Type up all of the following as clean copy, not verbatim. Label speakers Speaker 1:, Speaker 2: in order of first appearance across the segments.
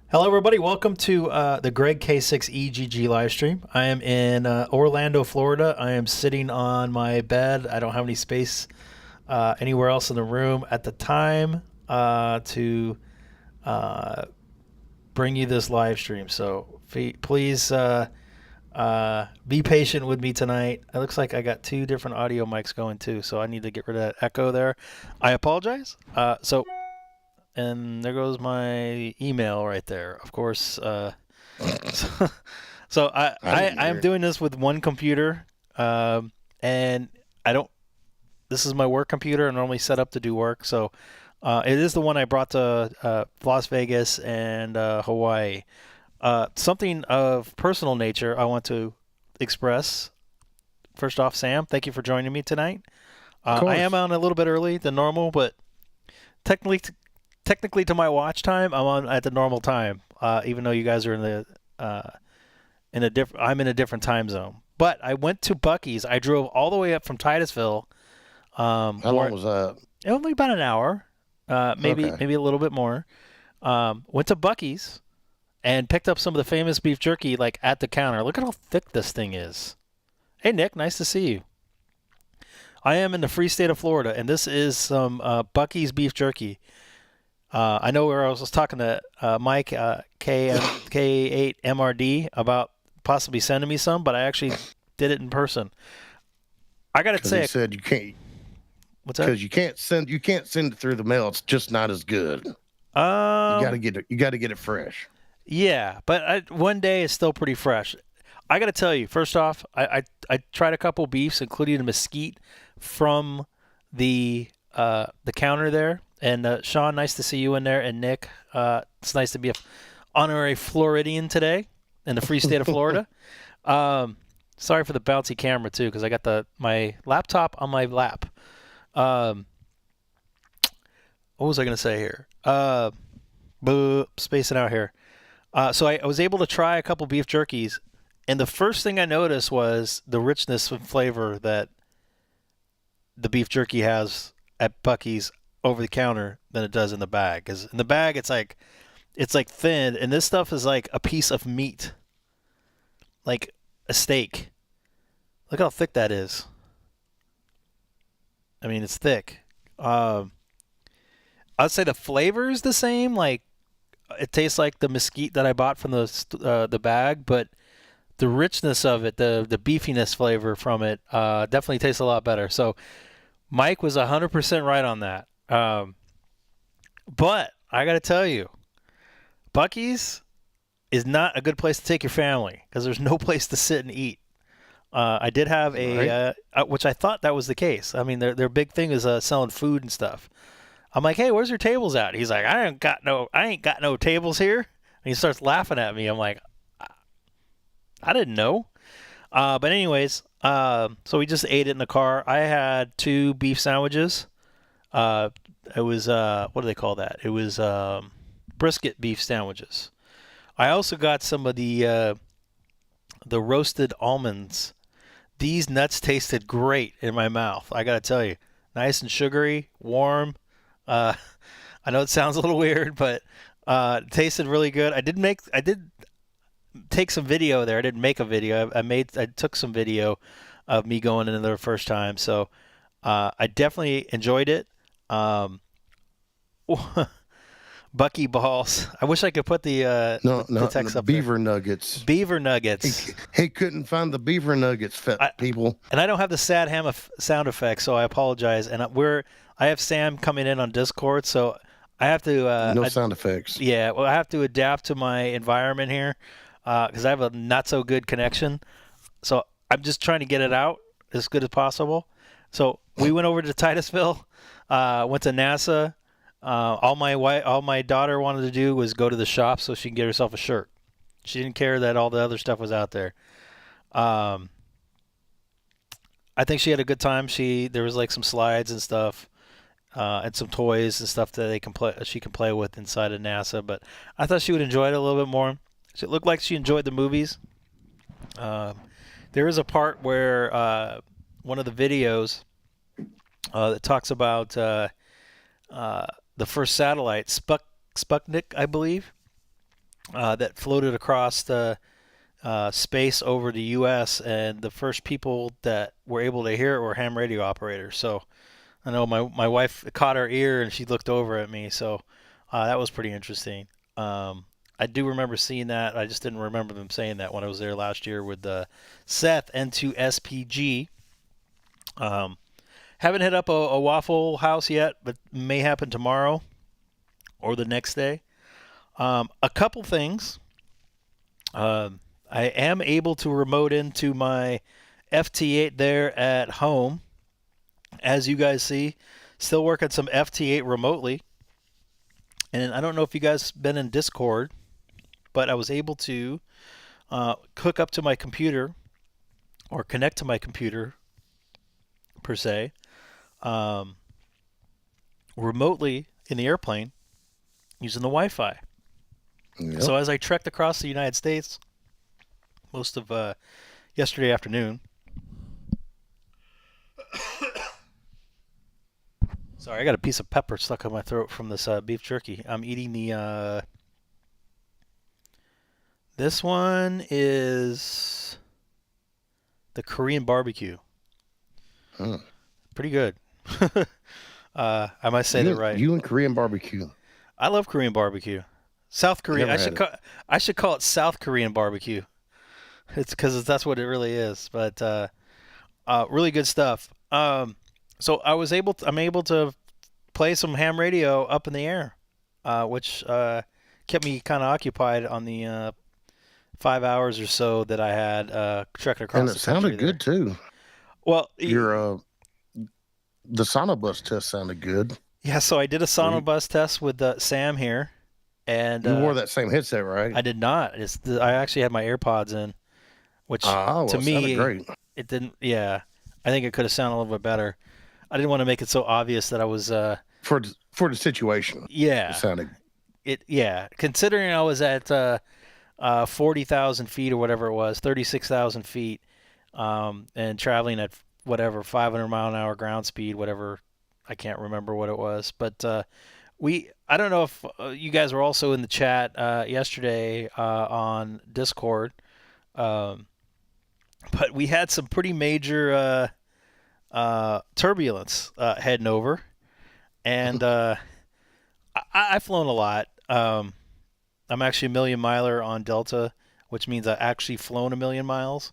Speaker 1: Hello, everybody. Welcome to the Greg K6EGG live stream. I am in Orlando, Florida. I am sitting on my bed. I don't have any space anywhere else in the room at the time to bring you this live stream. So please be patient with me tonight. It looks like I got two different audio mics going too, so I need to get rid of that echo there. I apologize. And there goes my email right there. Of course. So I am doing this with one computer, and I don't. This is my work computer. I'm normally set up to do work, so it is the one I brought to Las Vegas and Hawaii. Something of personal nature I want to express. First off, Sam, thank you for joining me tonight. I am on a little bit early than normal, but technically to my watch time, I'm on at the normal time. Even though you guys are I'm in a different time zone. But I went to Buc-ee's. I drove all the way up from Titusville.
Speaker 2: How long was that?
Speaker 1: Only about an hour, maybe a little bit more. Went to Buc-ee's and picked up some of the famous beef jerky like at the counter. Look at how thick this thing is. Hey Nick, nice to see you. I am in the free state of Florida, and this is some Buc-ee's beef jerky. I know where I was talking to Mike K8 MRD about possibly sending me some, but I actually did it in person. I got to say,
Speaker 2: he said you can't.
Speaker 1: What's that?
Speaker 2: Because you can't send it through the mail. It's just not as good. You got to get it. You got to get it fresh.
Speaker 1: Yeah, but one day is still pretty fresh. I got to tell you, first off, I tried a couple beefs, including a mesquite from the counter there. And Sean, nice to see you in there. And Nick, it's nice to be an honorary Floridian today in the free state of Florida. Sorry for the bouncy camera too, because I got my laptop on my lap. What was I going to say here? Spacing out here. So I was able to try a couple beef jerkies, and the first thing I noticed was the richness and flavor that the beef jerky has at Buc-ee's over the counter than it does in the bag. Because in the bag, it's like thin, and this stuff is like a piece of meat, like a steak. Look how thick that is. I mean, it's thick. I'd say the flavor is the same. Like it tastes like the mesquite that I bought from the bag, but the richness of it, the beefiness flavor from it, definitely tastes a lot better. So Mike was 100% right on that. But I got to tell you, Buc-ee's is not a good place to take your family because there's no place to sit and eat. I did have which I thought that was the case. I mean, their big thing is selling food and stuff. I'm like, hey, where's your tables at? He's like, I ain't got no tables here. And he starts laughing at me. I'm like, I didn't know. But anyways, so we just ate it in the car. I had 2 beef sandwiches. It was what do they call that? It was brisket beef sandwiches. I also got some of the roasted almonds. These nuts tasted great in my mouth. I gotta tell you, nice and sugary, warm. I know it sounds a little weird, but it tasted really good. I did take some video there. I didn't make a video. I took some video of me going in there the first time. So I definitely enjoyed it. Bucky balls. I wish I could put the text up
Speaker 2: beaver
Speaker 1: there.
Speaker 2: nuggets.
Speaker 1: Beaver nuggets.
Speaker 2: He couldn't find the beaver nuggets, people.
Speaker 1: And I don't have the sad ham sound effect, so I apologize. And I have Sam coming in on Discord, so I have to
Speaker 2: no sound effects.
Speaker 1: Yeah, well, I have to adapt to my environment here because I have a not so good connection. So I'm just trying to get it out as good as possible. So we went over to Titusville, went to NASA. All my daughter wanted to do was go to the shop so she can get herself a shirt. She didn't care that all the other stuff was out there. I think she had a good time. There was like some slides and stuff, and some toys and stuff that she can play with inside of NASA. But I thought she would enjoy it a little bit more. It looked like she enjoyed the movies. There is a part where one of the videos that talks about the first satellite, Sputnik, I believe. that floated across the space over the U.S., and the first people that were able to hear it were ham radio operators. So I know my wife caught her ear and she looked over at me. So that was pretty interesting. I do remember seeing that. I just didn't remember them saying that when I was there last year with Seth N2SPG. Haven't hit up a Waffle House yet, but may happen tomorrow or the next day. A couple things. I am able to remote into my FT8 there at home. As you guys see, still working some FT8 remotely. And I don't know if you guys been in Discord, but I was able to hook up to my computer or connect to my computer, per se, remotely in the airplane using the Wi-Fi.
Speaker 2: Yep.
Speaker 1: So as I trekked across the United States most of yesterday afternoon, sorry, I got a piece of pepper stuck in my throat from this beef jerky. I'm eating the, this one is the Korean barbecue. Pretty good. I might say that right.
Speaker 2: You and Korean barbecue.
Speaker 1: I love Korean barbecue. South Korean. I should call it South Korean barbecue. It's because that's what it really is. But really good stuff. So I'm able to play some ham radio up in the air, which kept me kind of occupied on the 5 hours or so that I had trekking across.
Speaker 2: And it sounded good too.
Speaker 1: Well,
Speaker 2: the SonoBus test sounded good.
Speaker 1: Yeah, so I did a SonoBus test with Sam here, and
Speaker 2: you wore that same headset, right?
Speaker 1: I did not. I actually had my AirPods in, which to me
Speaker 2: great.
Speaker 1: It didn't. Yeah, I think it could have sounded a little bit better. I didn't want to make it so obvious that I was
Speaker 2: for the situation.
Speaker 1: Yeah,
Speaker 2: it sounded.
Speaker 1: Considering I was at 40,000 feet or whatever it was, 36,000 feet, and traveling at whatever 500 mile an hour ground speed, whatever. I can't remember what it was, but I don't know if you guys were also in the chat yesterday on Discord, but we had some pretty major turbulence heading over, and I've flown a lot. I'm actually a million miler on Delta, which means I've actually flown a million miles.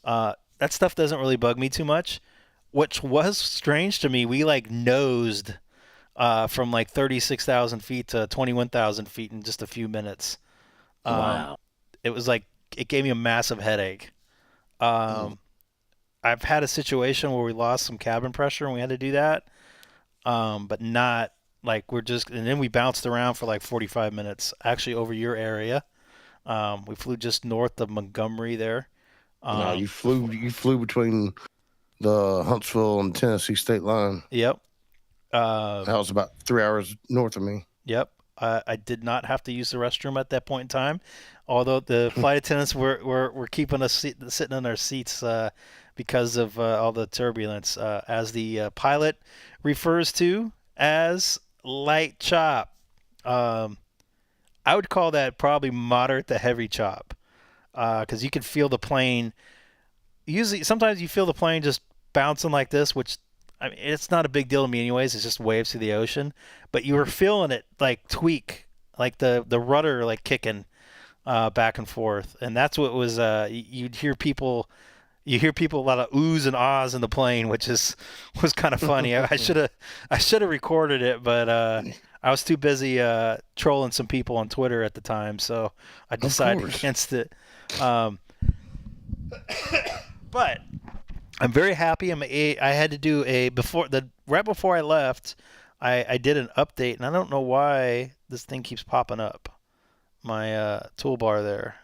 Speaker 1: That stuff doesn't really bug me too much. Which was strange to me, we nosed from 36,000 feet to 21,000 feet in just a few minutes.
Speaker 2: Wow.
Speaker 1: It was it gave me a massive headache. I've had a situation where we lost some cabin pressure and we had to do that, but not and then we bounced around for 45 minutes, actually over your area. We flew just north of Montgomery there.
Speaker 2: No, you flew between the Huntsville and Tennessee state line.
Speaker 1: Yep.
Speaker 2: That was about 3 hours north of me.
Speaker 1: Yep. I did not have to use the restroom at that point in time, although the flight attendants were keeping us sitting in our seats because of all the turbulence, as the pilot refers to as light chop. I would call that probably moderate to heavy chop, because you could feel the plane. Sometimes you feel the plane just bouncing like this, which it's not a big deal to me anyways. It's just waves through the ocean, but you were feeling it tweak, the rudder kicking back and forth, and that's what was. You'd hear people. You hear people a lot of oohs and ahs in the plane, which was kind of funny. I should have recorded it, but I was too busy trolling some people on Twitter at the time, so I decided against it. But I'm very happy. I had to do right before I left, I did an update, and I don't know why this thing keeps popping up, my toolbar there.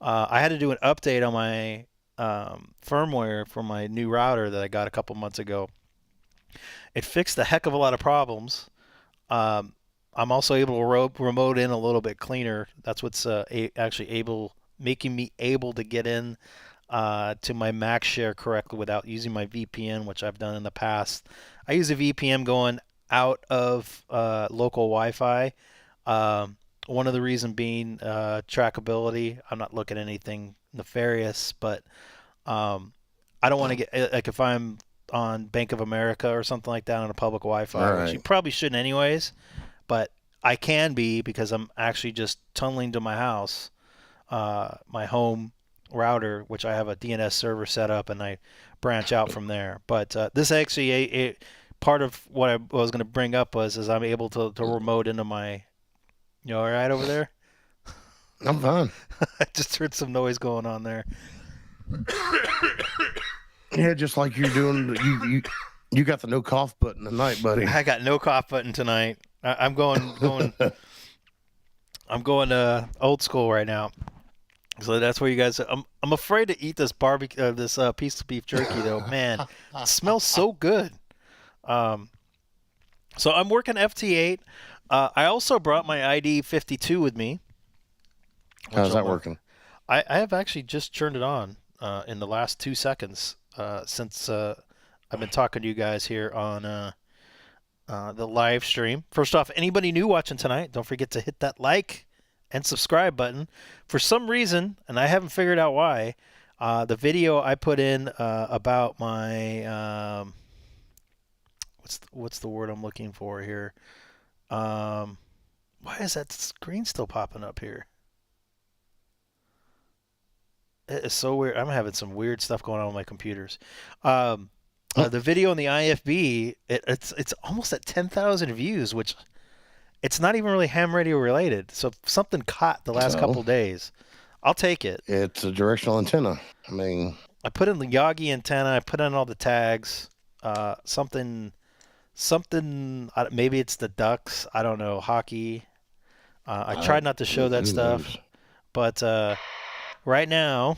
Speaker 1: I had to do an update on my firmware for my new router that I got a couple months ago. It fixed a heck of a lot of problems. I'm also able to remote in a little bit cleaner. That's what's actually making me able to get in to my Mac share correctly without using my VPN, which I've done in the past. I use a VPN going out of local Wi-Fi, One of the reason being trackability. I'm not looking at anything nefarious, but I don't want to get like if I'm on Bank of America or something like that on a public Wi-Fi, which you probably shouldn't anyways, but I can be because I'm actually just tunneling to my house, my home router, which I have a DNS server set up, and I branch out from there. But this actually, part of what I was going to bring up is I'm able to remote into my. You all right over there?
Speaker 2: I'm fine.
Speaker 1: I just heard some noise going on there.
Speaker 2: Yeah, just like you're doing. You got the no cough button tonight, buddy.
Speaker 1: I got no cough button tonight. I'm going. I'm going old school right now. So that's where you guys. I'm afraid to eat this barbecue, this piece of beef jerky though. Man, it smells so good. So I'm working FT8. I also brought my ID52 with me.
Speaker 2: How's that working?
Speaker 1: I have actually just turned it on in the last 2 seconds since I've been talking to you guys here on the live stream. First off, anybody new watching tonight, don't forget to hit that like and subscribe button. For some reason, and I haven't figured out why, the video I put in about my what's the word I'm looking for here? Why is that screen still popping up here? It is so weird. I'm having some weird stuff going on with my computers. The video in the IFB, it's almost at 10,000 views, which it's not even really ham radio related. So something caught the last couple days. I'll take it.
Speaker 2: It's a directional antenna. I mean,
Speaker 1: I put in the Yagi antenna. I put in all the tags. Something. Maybe it's the Ducks. I don't know. Hockey. I tried not to show that stuff, but right now,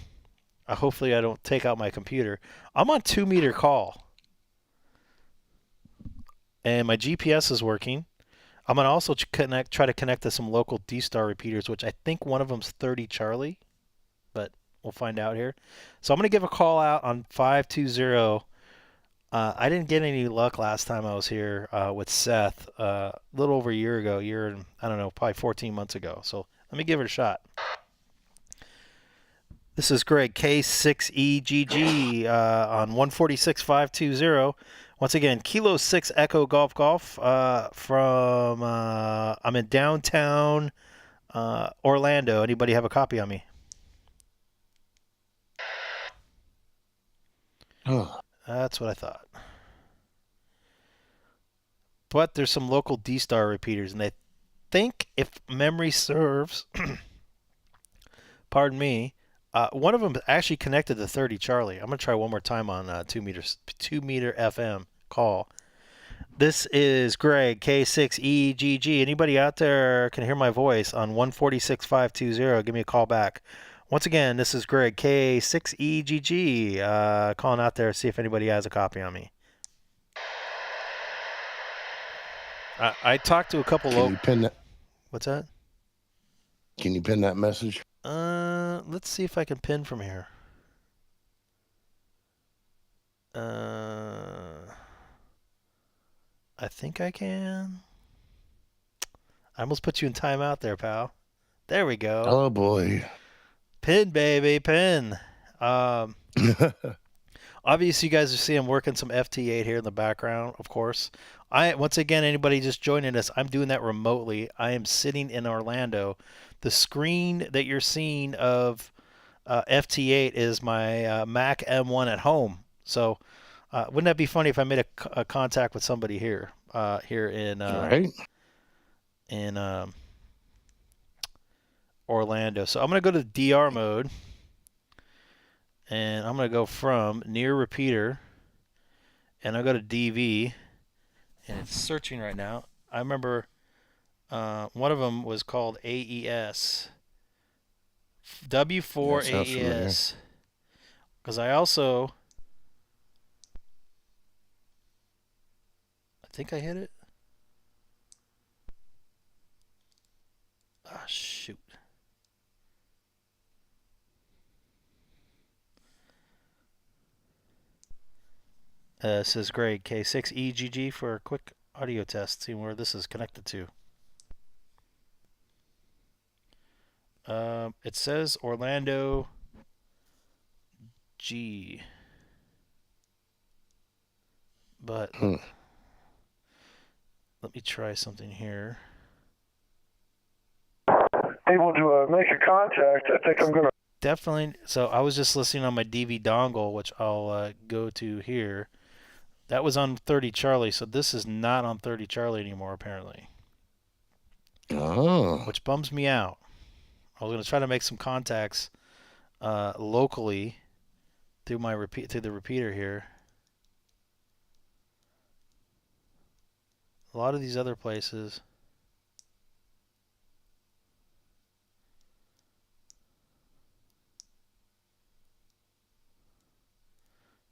Speaker 1: hopefully I don't take out my computer. I'm on 2-meter call, and my GPS is working. I'm gonna also try to connect to some local DStar repeaters, which I think one of them's 30 Charlie, but we'll find out here. So I'm gonna give a call out on 520. I didn't get any luck last time I was here with Seth, a little over a year ago, I don't know, probably 14 months ago. So let me give it a shot. This is Greg, K6EGG on 146.520. Once again, Kilo 6 Echo Golf Golf from, I'm in downtown Orlando. Anybody have a copy on me?
Speaker 2: Oh.
Speaker 1: That's what I thought. But there's some local DStar repeaters, and I think, if memory serves, pardon me, one of them actually connected to 30 Charlie. I'm going to try one more time on 2-meter FM call. This is Greg, K6EGG. Anybody out there can hear my voice on 146.520. Give me a call back. Once again, this is Greg, K6EGG, calling out there to see if anybody has a copy on me. I talked to a couple
Speaker 2: Can you pin that?
Speaker 1: What's that?
Speaker 2: Can you pin that message?
Speaker 1: Let's see if I can pin from here. I think I can. I almost put you in timeout there, pal. There we go.
Speaker 2: Oh, boy.
Speaker 1: Pin, baby, pin. Obviously, you guys are seeing I'm working some FT8 here in the background, of course. Once again, anybody just joining us, I'm doing that remotely. I am sitting in Orlando. The screen that you're seeing of FT8 is my Mac M1 at home. So wouldn't that be funny if I made a contact with somebody here in Orlando. So I'm going to go to DR mode, and I'm going to go from near repeater, and I'll go to DV, and it's searching right now. I remember one of them was called AES, W4 AES, because I think I hit it. Ah, shoot. This is Greg, K6EGG, for a quick audio test, seeing where this is connected to. It says Orlando G. But let me try something here.
Speaker 3: Able to make a contact. I think I'm going to...
Speaker 1: Definitely. So I was just listening on my DV dongle, which I'll go to here. That was on 30 Charlie, so this is not on 30 Charlie anymore, apparently.
Speaker 2: Oh.
Speaker 1: Which bums me out. I was going to try to make some contacts locally through the repeater here. A lot of these other places.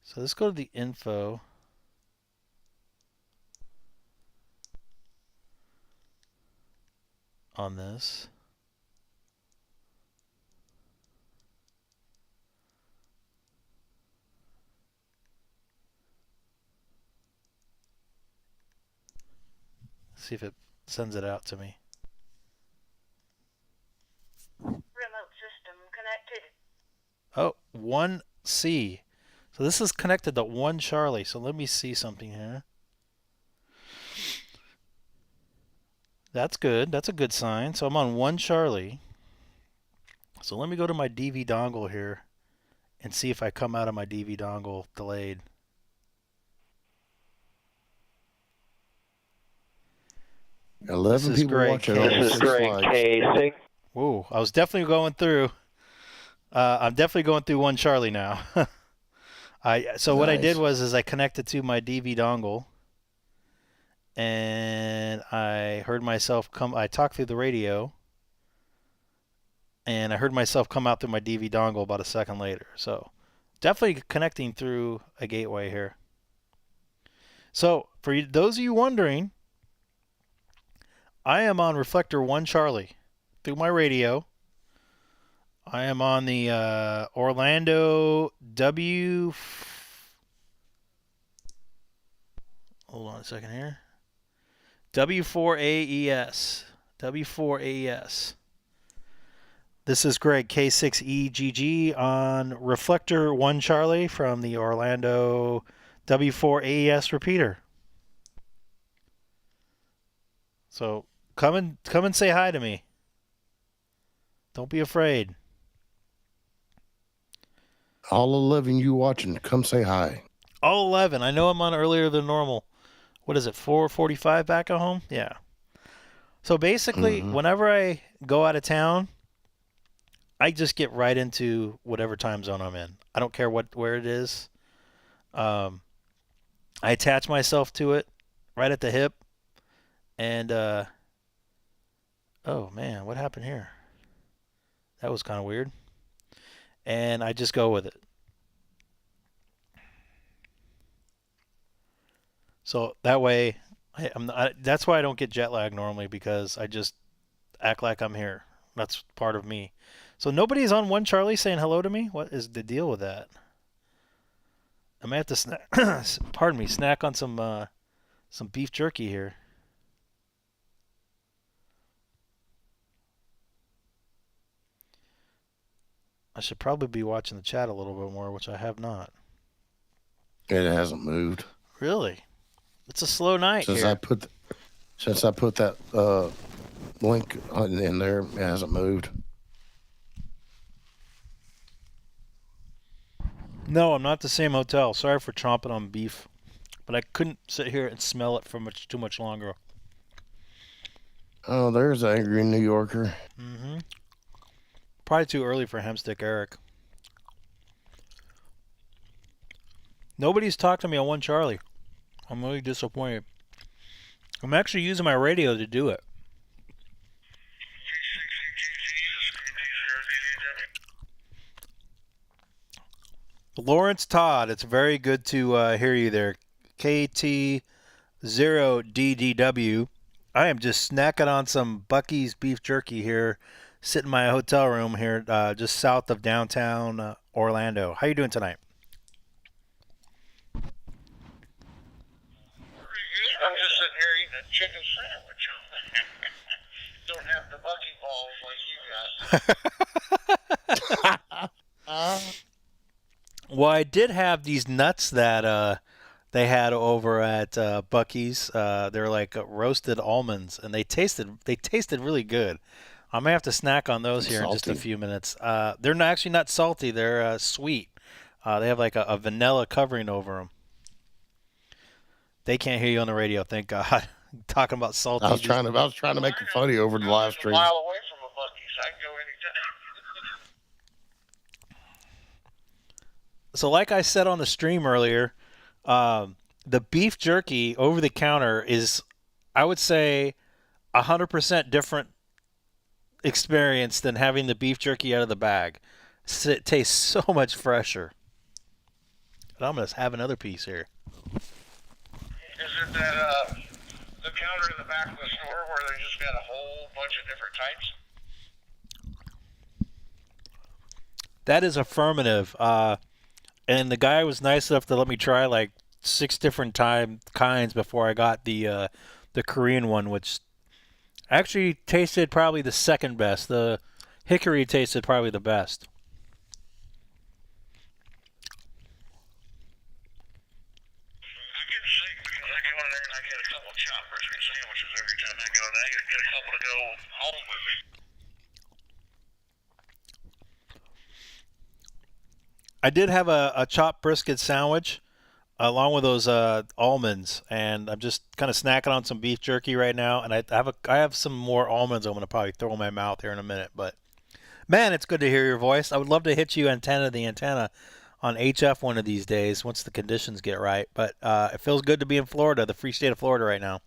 Speaker 1: So let's go to the info. On this. See if it sends it out to me.
Speaker 4: Remote system connected.
Speaker 1: Oh, 1C. So this is connected to 1 Charlie. So let me see something here. That's good. That's a good sign. So I'm on 1 Charlie. So let me go to my DV dongle here and see if I come out of my DV dongle delayed.
Speaker 2: This is
Speaker 3: people watching. This is great. K6.
Speaker 1: Whoa, I was definitely going through. I'm definitely going through 1 Charlie now. What I did was I connected to my DV dongle. And I heard myself I talked through the radio, and I heard myself come out through my DV dongle about a second later. So definitely connecting through a gateway here. So for those of you wondering, I am on reflector 1 Charlie through my radio. I am on the Orlando W. Hold on a second here. W4AES. W4AES. This is Greg, K6EGG on reflector 1 Charlie from the Orlando W4AES repeater. So come and say hi to me. Don't be afraid.
Speaker 2: All 11 you watching, come say hi.
Speaker 1: All 11. I know I'm on earlier than normal. What is it, 4:45 back at home? Yeah. So basically, whenever I go out of town, I just get right into whatever time zone I'm in. I don't care where it is. I attach myself to it right at the hip. And, oh, man, what happened here? That was kind of weird. And I just go with it. So that way, that's why I don't get jet lag normally, because I just act like I'm here. That's part of me. So nobody's on 1 Charlie saying hello to me? What is the deal with that? I may have to snack, pardon me, snack on some beef jerky here. I should probably be watching the chat a little bit more, which I have not.
Speaker 2: It hasn't moved.
Speaker 1: Really? It's a slow night
Speaker 2: since
Speaker 1: here.
Speaker 2: Since I put that link in there, it hasn't moved.
Speaker 1: No, I'm not at the same hotel. Sorry for chomping on beef, but I couldn't sit here and smell it for too much longer.
Speaker 2: Oh, there's Angry New Yorker.
Speaker 1: Mm-hmm. Probably too early for Hemstick Eric. Nobody's talked to me on 1 Charlie. I'm really disappointed. I'm actually using my radio to do it. Lawrence Todd, it's very good to hear you there. KT0DDW. I am just snacking on some Buc-ee's beef jerky here, sitting in my hotel room here just south of downtown Orlando. How you doing tonight?
Speaker 3: I'm just sitting here eating a chicken sandwich. Don't have the bucky balls like you got.
Speaker 1: Well, I did have these nuts that they had over at Bucky's. They're like roasted almonds, and they tasted really good. I may have to snack on those here in just a few minutes. They're actually not salty; they're sweet. They have like a vanilla covering over them. They can't hear you on the radio, thank God. Talking about salty.
Speaker 2: I was trying to make it funny over the live stream.
Speaker 3: A mile away from a Bucky's. I can go anytime.
Speaker 1: So like I said on the stream earlier, the beef jerky over the counter is, I would say, 100% different experience than having the beef jerky out of the bag. It tastes so much fresher. But I'm going to have another piece here.
Speaker 3: Is it that the counter in the back of the store where they just got a whole bunch of different types?
Speaker 1: That is affirmative. And the guy was nice enough to let me try like 6 different kinds before I got the Korean one, which actually tasted probably the second best. The hickory tasted probably the best.
Speaker 3: I can see, because I go in there and I get a couple of chopped brisket sandwiches every time I go, and I get a couple to go home with me.
Speaker 1: I did have a chopped brisket sandwich along with those almonds, and I'm just kind of snacking on some beef jerky right now. And I have some more almonds I'm going to probably throw in my mouth here in a minute. But man, it's good to hear your voice. I would love to hit you the antenna on HF one of these days once the conditions get right. But it feels good to be in Florida, the free state of Florida right now.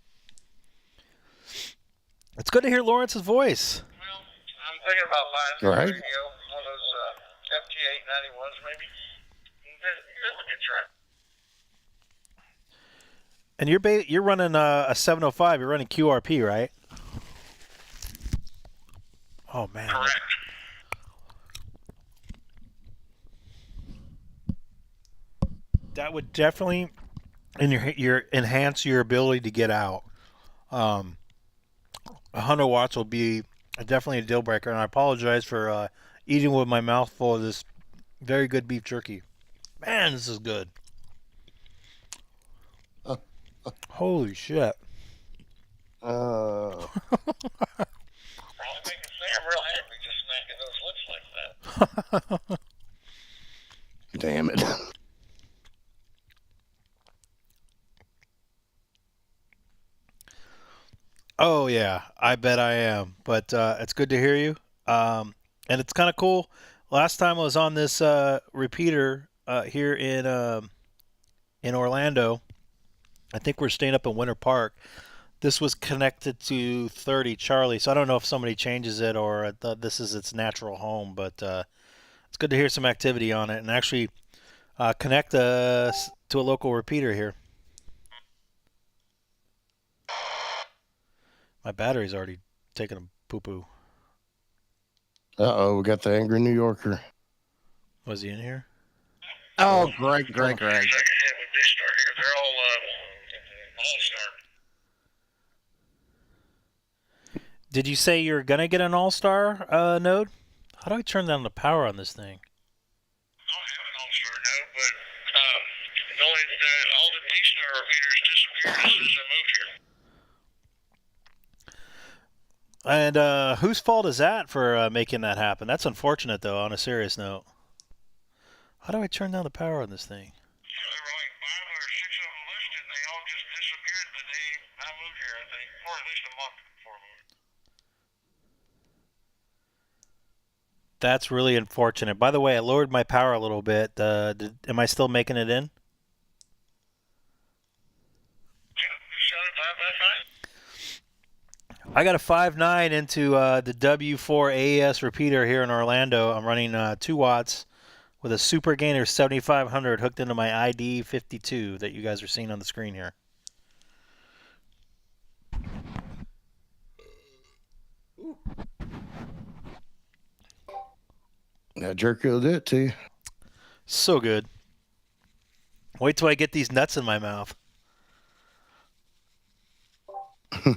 Speaker 1: It's good to hear Lawrence's voice.
Speaker 3: Well, I'm thinking about buying some radio, one of those FT8 91s maybe. You're looking try.
Speaker 1: And you're running a 705. You're running QRP, right? Oh man.
Speaker 3: Correct.
Speaker 1: That would definitely enhance your ability to get out. 100 watts will be definitely a deal breaker, and I apologize for eating with my mouth full of this very good beef jerky. Man, this is good. Holy shit.
Speaker 3: I'm real happy just smacking those lips like that.
Speaker 2: Damn it.
Speaker 1: Oh yeah, I bet I am. But it's good to hear you. And it's kind of cool. Last time I was on this repeater here in Orlando. I think we're staying up in Winter Park. This was connected to 30 Charlie, so I don't know if somebody changes it or this is its natural home. But it's good to hear some activity on it and actually connect us to a local repeater here. My battery's already taken a poo-poo.
Speaker 2: Uh-oh, we got the angry New Yorker.
Speaker 1: Was he in here?
Speaker 2: Oh, Greg.
Speaker 3: Second hit with DStar here. They're all Allstar.
Speaker 1: Did you say you're going to get an Allstar node? How do I turn down the power on this thing?
Speaker 3: I don't have an Allstar node, but all the DStar repeaters disappeared as soon as I moved here.
Speaker 1: And whose fault is that for making that happen? That's unfortunate, though, on a serious note. How do I turn down the power on this thing?
Speaker 3: Yeah, there were like 5 or 6 of them listed, and they all just disappeared the day I moved here, I think, or at least a month before I moved.
Speaker 1: That's really unfortunate. By the way, I lowered my power a little bit. Am I still making it in?
Speaker 3: Yeah, shut it 5 by 5.
Speaker 1: I got a 5.9 into the W4 AES repeater here in Orlando. I'm running 2 watts with a Super Gainer 7500 hooked into my ID52 that you guys are seeing on the screen here.
Speaker 2: That jerky will do it to you.
Speaker 1: So good. Wait till I get these nuts in my mouth.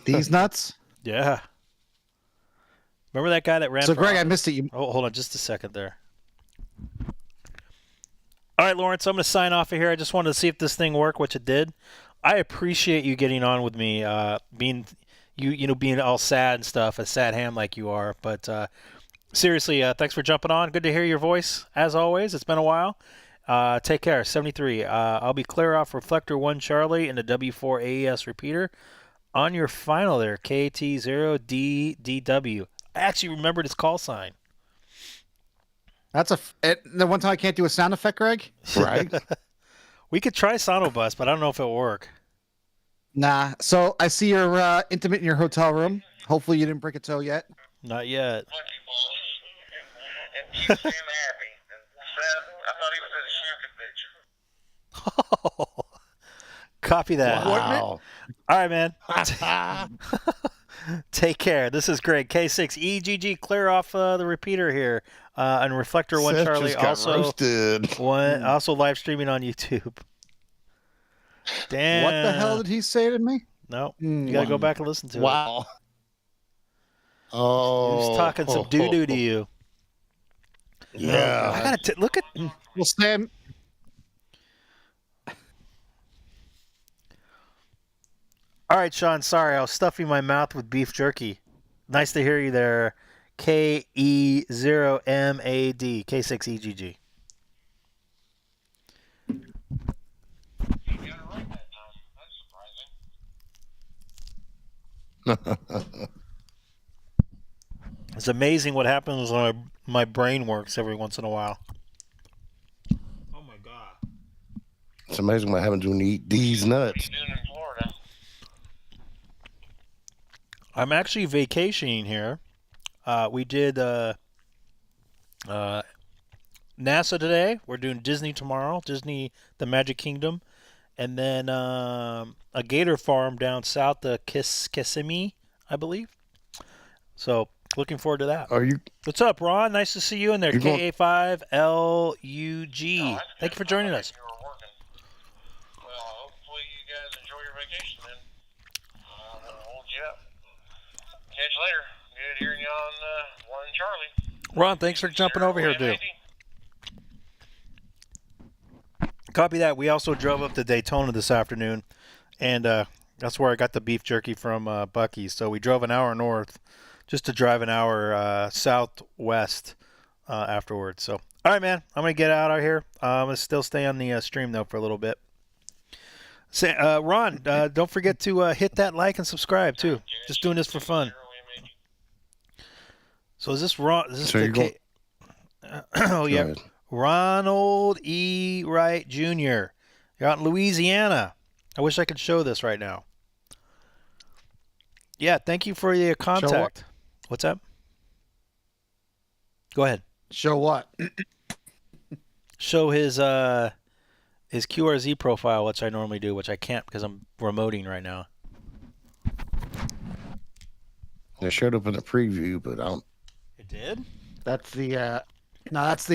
Speaker 5: These nuts?
Speaker 1: Yeah. Remember that guy that ran?
Speaker 5: So, Greg, I missed it.
Speaker 1: Oh, hold on just a second there. All right, Lawrence, I'm going to sign off of here. I just wanted to see if this thing worked, which it did. I appreciate you getting on with me, being all sad and stuff, a sad ham like you are. But seriously, thanks for jumping on. Good to hear your voice, as always. It's been a while. Take care. 73. I'll be clear off reflector 1 Charlie and the W4 AES repeater on your final there, KT0DDW. I actually remembered his call sign.
Speaker 5: That's the one time I can't do a sound effect, Greg?
Speaker 2: Right?
Speaker 1: We could try SonoBus, but I don't know if it'll work.
Speaker 5: Nah. So I see you're intimate in your hotel room. Hopefully you didn't break a toe yet.
Speaker 1: Not yet.
Speaker 3: Monkey balls. And keep him happy. And Seth, I thought he was in a shoe convention.
Speaker 1: Copy that.
Speaker 2: Wow.
Speaker 1: All right, man. Take care. This is Greg, K6EGG. Clear off the repeater here. And reflector 1
Speaker 2: Seth
Speaker 1: Charlie
Speaker 2: just got roasted.
Speaker 1: also live streaming on YouTube. Damn.
Speaker 5: What the hell did he say to me?
Speaker 1: No, you gotta go back and listen to it.
Speaker 2: Wow. Oh.
Speaker 1: He was talking some doo-doo to you.
Speaker 2: Yeah.
Speaker 1: I gotta look at.
Speaker 5: Well, Sam.
Speaker 1: All right, Sean. Sorry, I was stuffing my mouth with beef jerky. Nice to hear you there. KE0MAD, K6EGG.
Speaker 3: You got it right that time. That's surprising.
Speaker 1: It's amazing what happens when my brain works every once in a while. Oh my god!
Speaker 2: It's amazing what happens when you eat these nuts.
Speaker 3: What are you doing in Florida?
Speaker 1: I'm actually vacationing here. We did NASA today. We're doing Disney tomorrow. Disney, the Magic Kingdom, and then a gator farm down south, the Kissimmee, I believe. So looking forward to that.
Speaker 2: Are you?
Speaker 1: What's up, Ron? Nice to see you in there.
Speaker 2: You're going-
Speaker 1: KA5LUG.
Speaker 3: Oh,
Speaker 1: Thank you for joining us.
Speaker 3: You were working. Well, hopefully you guys enjoy your vacation then. I'm going to hold you up. Catch you later. Good hearing you on 1 Charlie.
Speaker 1: Ron, thanks for jumping over here, dude. Copy that. We also drove up to Daytona this afternoon, and that's where I got the beef jerky from Buc-ee's. So we drove an hour north just to drive an hour southwest afterwards. So, all right, man, I'm going to get out of here. I'm going to still stay on the stream, though, for a little bit. Ron, don't forget to hit that like and subscribe, too. Just doing this for fun. So is this Ron? Is this
Speaker 2: So
Speaker 1: the
Speaker 2: you're going-
Speaker 1: Oh, yeah.
Speaker 2: ahead.
Speaker 1: Ronald E. Wright Jr. You're out in Louisiana. I wish I could show this right now. Yeah, thank you for your contact. What's up? Go ahead.
Speaker 5: Show what?
Speaker 1: Show his QRZ profile, which I normally do, which I can't because I'm remoting right now.
Speaker 2: It showed up in the preview, but I don't.
Speaker 1: It did?
Speaker 5: That's the no, that's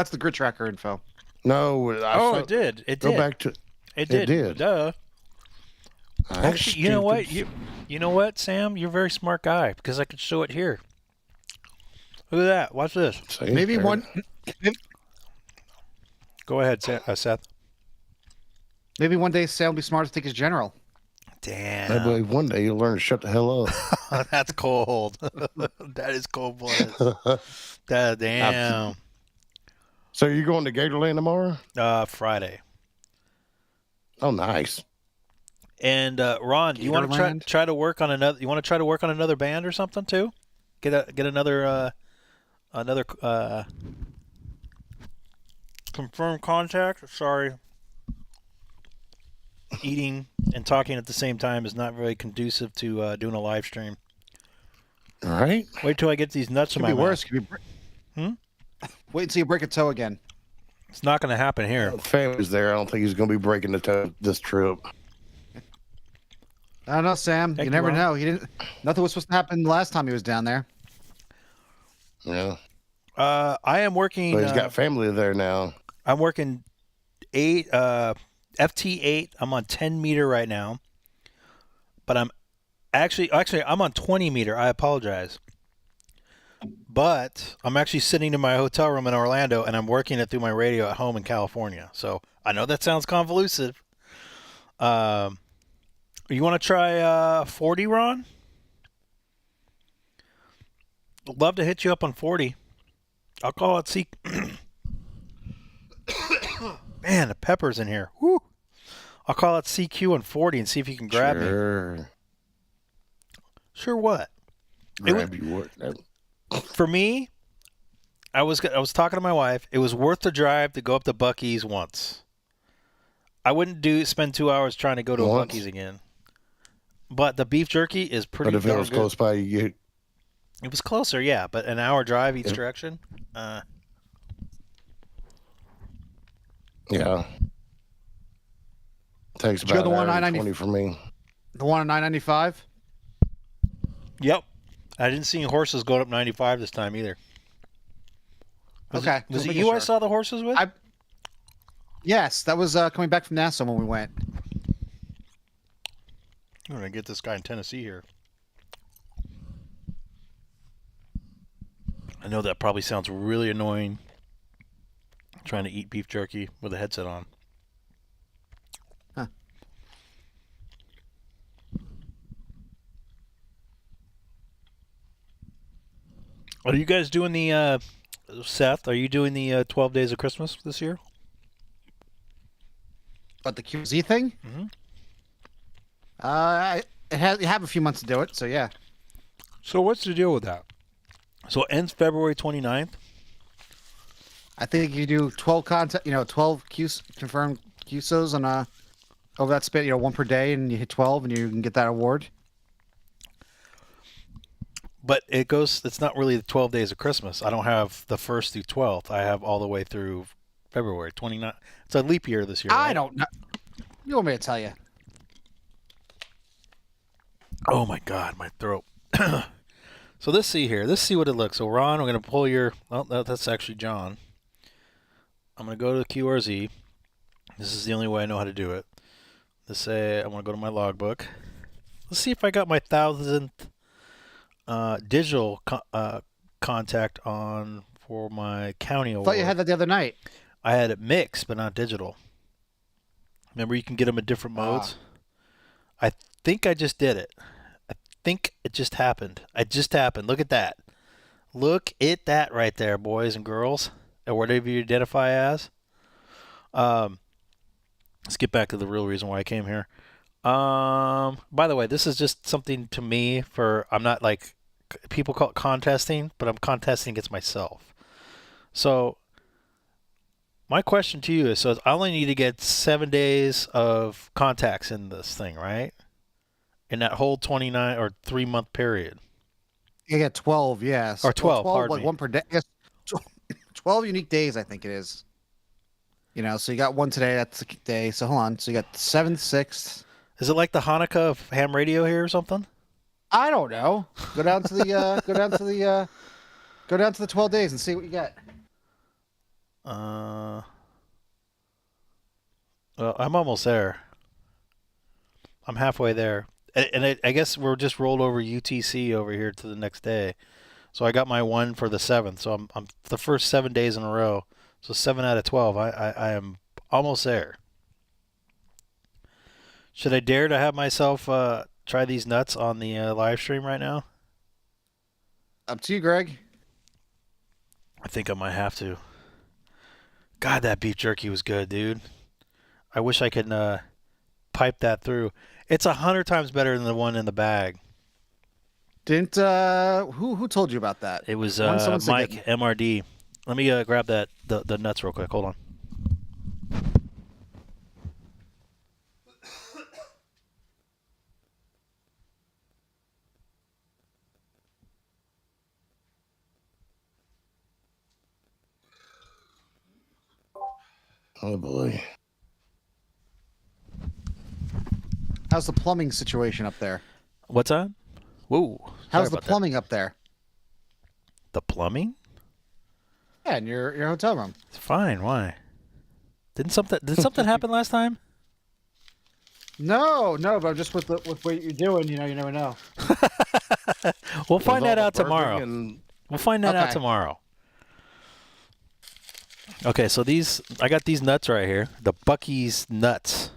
Speaker 5: the grid tracker info.
Speaker 2: No.
Speaker 1: It did. It
Speaker 2: Go
Speaker 1: did.
Speaker 2: back to.
Speaker 1: It did.
Speaker 2: It did.
Speaker 1: Duh.
Speaker 2: I'm
Speaker 1: Actually, you know what?
Speaker 2: stupid.
Speaker 1: You know what, Sam? You're a very smart guy because I could show it here. Look at that. Watch this.
Speaker 2: See,
Speaker 5: Maybe
Speaker 2: there-
Speaker 5: one.
Speaker 1: Go ahead, Seth.
Speaker 5: Maybe one day Sam will be smart to take his general.
Speaker 1: Damn.
Speaker 2: Maybe one day you'll learn to shut the hell up.
Speaker 1: That's cold. That is cold blooded. Damn.
Speaker 2: So you're going to Gatorland tomorrow?
Speaker 1: Friday.
Speaker 2: Oh, nice.
Speaker 1: And Ron, do you want to
Speaker 5: Gatorland?
Speaker 1: try to work on another? You want to try to work on another band or something too? Get another confirmed contact. Sorry, eating and talking at the same time is not very conducive to doing a live stream.
Speaker 2: All right.
Speaker 1: Wait till I get these nuts in
Speaker 5: Could
Speaker 1: my
Speaker 5: be
Speaker 1: mouth.
Speaker 5: worse. Could be. Wait until you break a toe again.
Speaker 1: It's not going to happen here.
Speaker 2: Family's there. I don't think he's going to be breaking the toe this trip.
Speaker 5: I don't know, Sam.
Speaker 1: Thank
Speaker 5: You
Speaker 1: you,
Speaker 5: never
Speaker 1: Ron.
Speaker 5: know. He didn't. Nothing was supposed to happen the last time he was down there.
Speaker 2: Yeah.
Speaker 1: I am working.
Speaker 2: But he's got family there now.
Speaker 1: I'm working FT8. I'm on 10 meter right now, but I'm actually I'm on 20 meter. I apologize, but I'm actually sitting in my hotel room in Orlando, and I'm working it through my radio at home in California. So I know that sounds convoluted. You want to try 40, Ron? I'd love to hit you up on 40. I'll call it C. Man, the pepper's in here. Woo. I'll call it CQ on 40 and see if you can grab me. Sure what?
Speaker 2: Grab you what?
Speaker 1: For me, I was talking to my wife. It was worth the drive to go up to Buc-ee's once. I wouldn't spend 2 hours trying to go to a Buc-ee's again. But the beef jerky is pretty good.
Speaker 2: But if it was close by, it
Speaker 1: was closer, yeah. But an hour drive each direction.
Speaker 2: Yeah. Takes about an hour and 20 for me.
Speaker 5: The one on 995?
Speaker 1: Yep. I didn't see horses going up 95 this time either. Was it you I saw the horses with?
Speaker 5: Yes, that was coming back from Nassau when we went.
Speaker 1: I'm going to get this guy in Tennessee here. I know that probably sounds really annoying, trying to eat beef jerky with a headset on.
Speaker 5: Huh.
Speaker 1: Are you guys doing the, Seth, are you doing the 12 Days of Christmas this year?
Speaker 5: But the QZ thing?
Speaker 1: Mm-hmm.
Speaker 5: You have a few months to do it, so yeah.
Speaker 1: So what's the deal with that? So it ends February 29th?
Speaker 5: I think you do 12 confirmed QSOs on over that span, one per day, and you hit 12, and you can get that award.
Speaker 1: But it's not really the 12 days of Christmas. I don't have the 1st through 12th. I have all the way through February 29th. It's a leap year this year. Right?
Speaker 5: I don't know. You want me to tell you?
Speaker 1: Oh my God, my throat. So let's see here. Let's see what it looks. So Ron, we're going to pull your, that's actually John. I'm going to go to the QRZ. This is the only way I know how to do it. Let's say I want to go to my logbook. Let's see if I got my 1000th digital contact on for my county award.
Speaker 5: I thought you had that the other night.
Speaker 1: I had it mixed, but not digital. Remember, you can get them in different modes. I think I just did it. I think it just happened. Look at that. Look at that right there, boys and girls, or whatever you identify as. Let's get back to the real reason why I came here. By the way, this is just something to me I'm not like, people call it contesting, but I'm contesting against myself. So my question to you is, so I only need to get 7 days of contacts in this thing, right? In that whole 29 or 3 month period.
Speaker 5: You get 12, yes.
Speaker 1: Or 12,
Speaker 5: well, 12
Speaker 1: pardon
Speaker 5: like
Speaker 1: me.
Speaker 5: one per day. Yes, 12 unique days, I think it is. So you got one today, that's a day. So hold on. So you got 7th, 6th.
Speaker 1: Is it like the Hanukkah of ham radio here or something?
Speaker 5: I don't know. Go down to the go down to the 12 days and see what you get.
Speaker 1: Well, I'm almost there. I'm halfway there. And I guess we're just rolled over UTC over here to the next day. So I got my one for the 7th. So I'm the first 7 days in a row. So 7 out of 12. I am almost there. Should I dare to have myself try these nuts on the live stream right now?
Speaker 5: Up to you, Greg.
Speaker 1: I think I might have to. God, that beef jerky was good, dude. I wish I could pipe that through. It's 100 times better than the one in the bag.
Speaker 5: Didn't who told you about that?
Speaker 1: It was Mike MRD. Let me grab the nuts real quick. Hold on.
Speaker 2: Oh boy.
Speaker 5: How's the plumbing situation up there?
Speaker 1: What's that? Whoa.
Speaker 5: How's the plumbing up there?
Speaker 1: The plumbing?
Speaker 5: Yeah, in your hotel room.
Speaker 1: It's fine. Why? Did something happen last time?
Speaker 5: No, but just with what you're doing, you never know.
Speaker 1: We'll find that out tomorrow. We'll find that out
Speaker 5: Okay.
Speaker 1: tomorrow. Okay, so I got these nuts right here. The Bucky's nuts.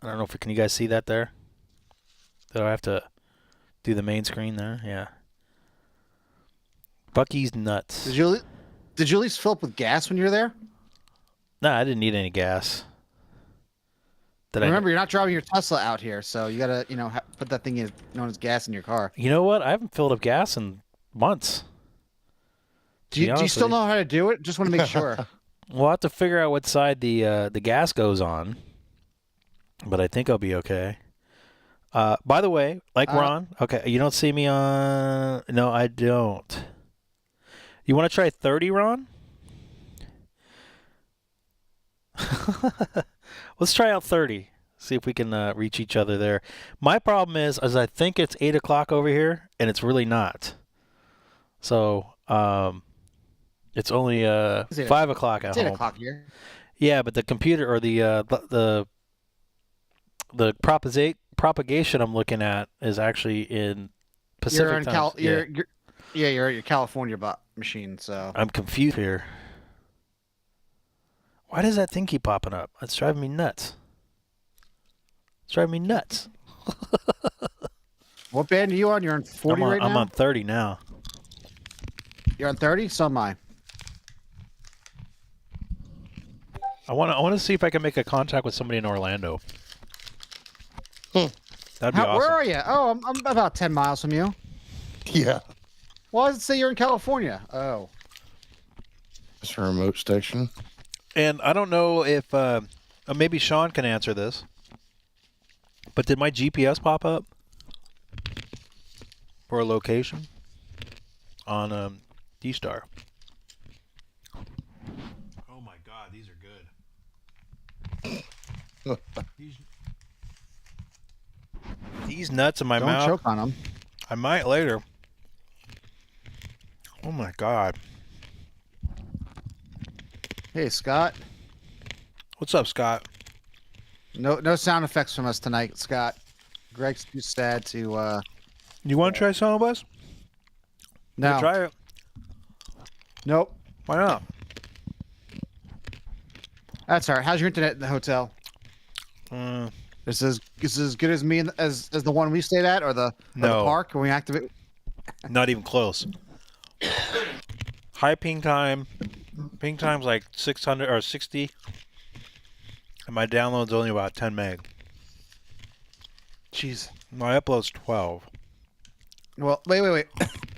Speaker 1: I don't know if can you guys see that there? Do I have to do the main screen there? Yeah. Bucky's nuts.
Speaker 5: Did you at least fill up with gas when you were there?
Speaker 1: No, I didn't need any gas.
Speaker 5: Remember, you're not driving your Tesla out here, so you gotta, put that thing known as gas in your car.
Speaker 1: You know what? I haven't filled up gas in months.
Speaker 5: Do you still know how to do it? Just want to make sure.
Speaker 1: We'll have to figure out what side the gas goes on, but I think I'll be okay. By the way, Ron, okay, you don't see me on... No, I don't. You want to try 30, Ron? Let's try out 30. See if we can reach each other there. My problem is I think it's 8 o'clock over here, and it's really not. So, it's only 5 o'clock at home.
Speaker 5: 8 o'clock here.
Speaker 1: Yeah, but the computer or the propagation I'm looking at is actually in Pacific time.
Speaker 5: You're at your California machine, so
Speaker 1: I'm confused here. Why does that thing keep popping up? It's driving me nuts. It's driving me nuts.
Speaker 5: What band are you on? You're on 40 right now?
Speaker 1: I'm on 30 now.
Speaker 5: You're on 30? So am I.
Speaker 1: I want to see if I can make a contact with somebody in Orlando. That'd be awesome.
Speaker 5: Where are you? Oh, I'm about 10 miles from you.
Speaker 2: Yeah.
Speaker 5: Why does it say you're in California? Oh.
Speaker 2: It's a remote station.
Speaker 1: And I don't know if maybe Sean can answer this. But did my GPS pop up for a location on DStar? Oh my God, these are good. These nuts in my mouth.
Speaker 5: Don't choke on them.
Speaker 1: I might later. Oh my God.
Speaker 5: Hey, Scott.
Speaker 1: What's up, Scott?
Speaker 5: No sound effects from us tonight, Scott. Greg's too sad to.
Speaker 1: You want to try SonoBus?
Speaker 5: No.
Speaker 1: Try it.
Speaker 5: Nope.
Speaker 1: Why not?
Speaker 5: That's all right. How's your internet in the hotel? Is this as good as me as the one we stayed at, or the park when we activate?
Speaker 1: Not even close. High ping time. Ping time's like 600 or 60. And my download's only about 10 meg.
Speaker 5: Jeez.
Speaker 1: My upload's 12.
Speaker 5: Well, wait.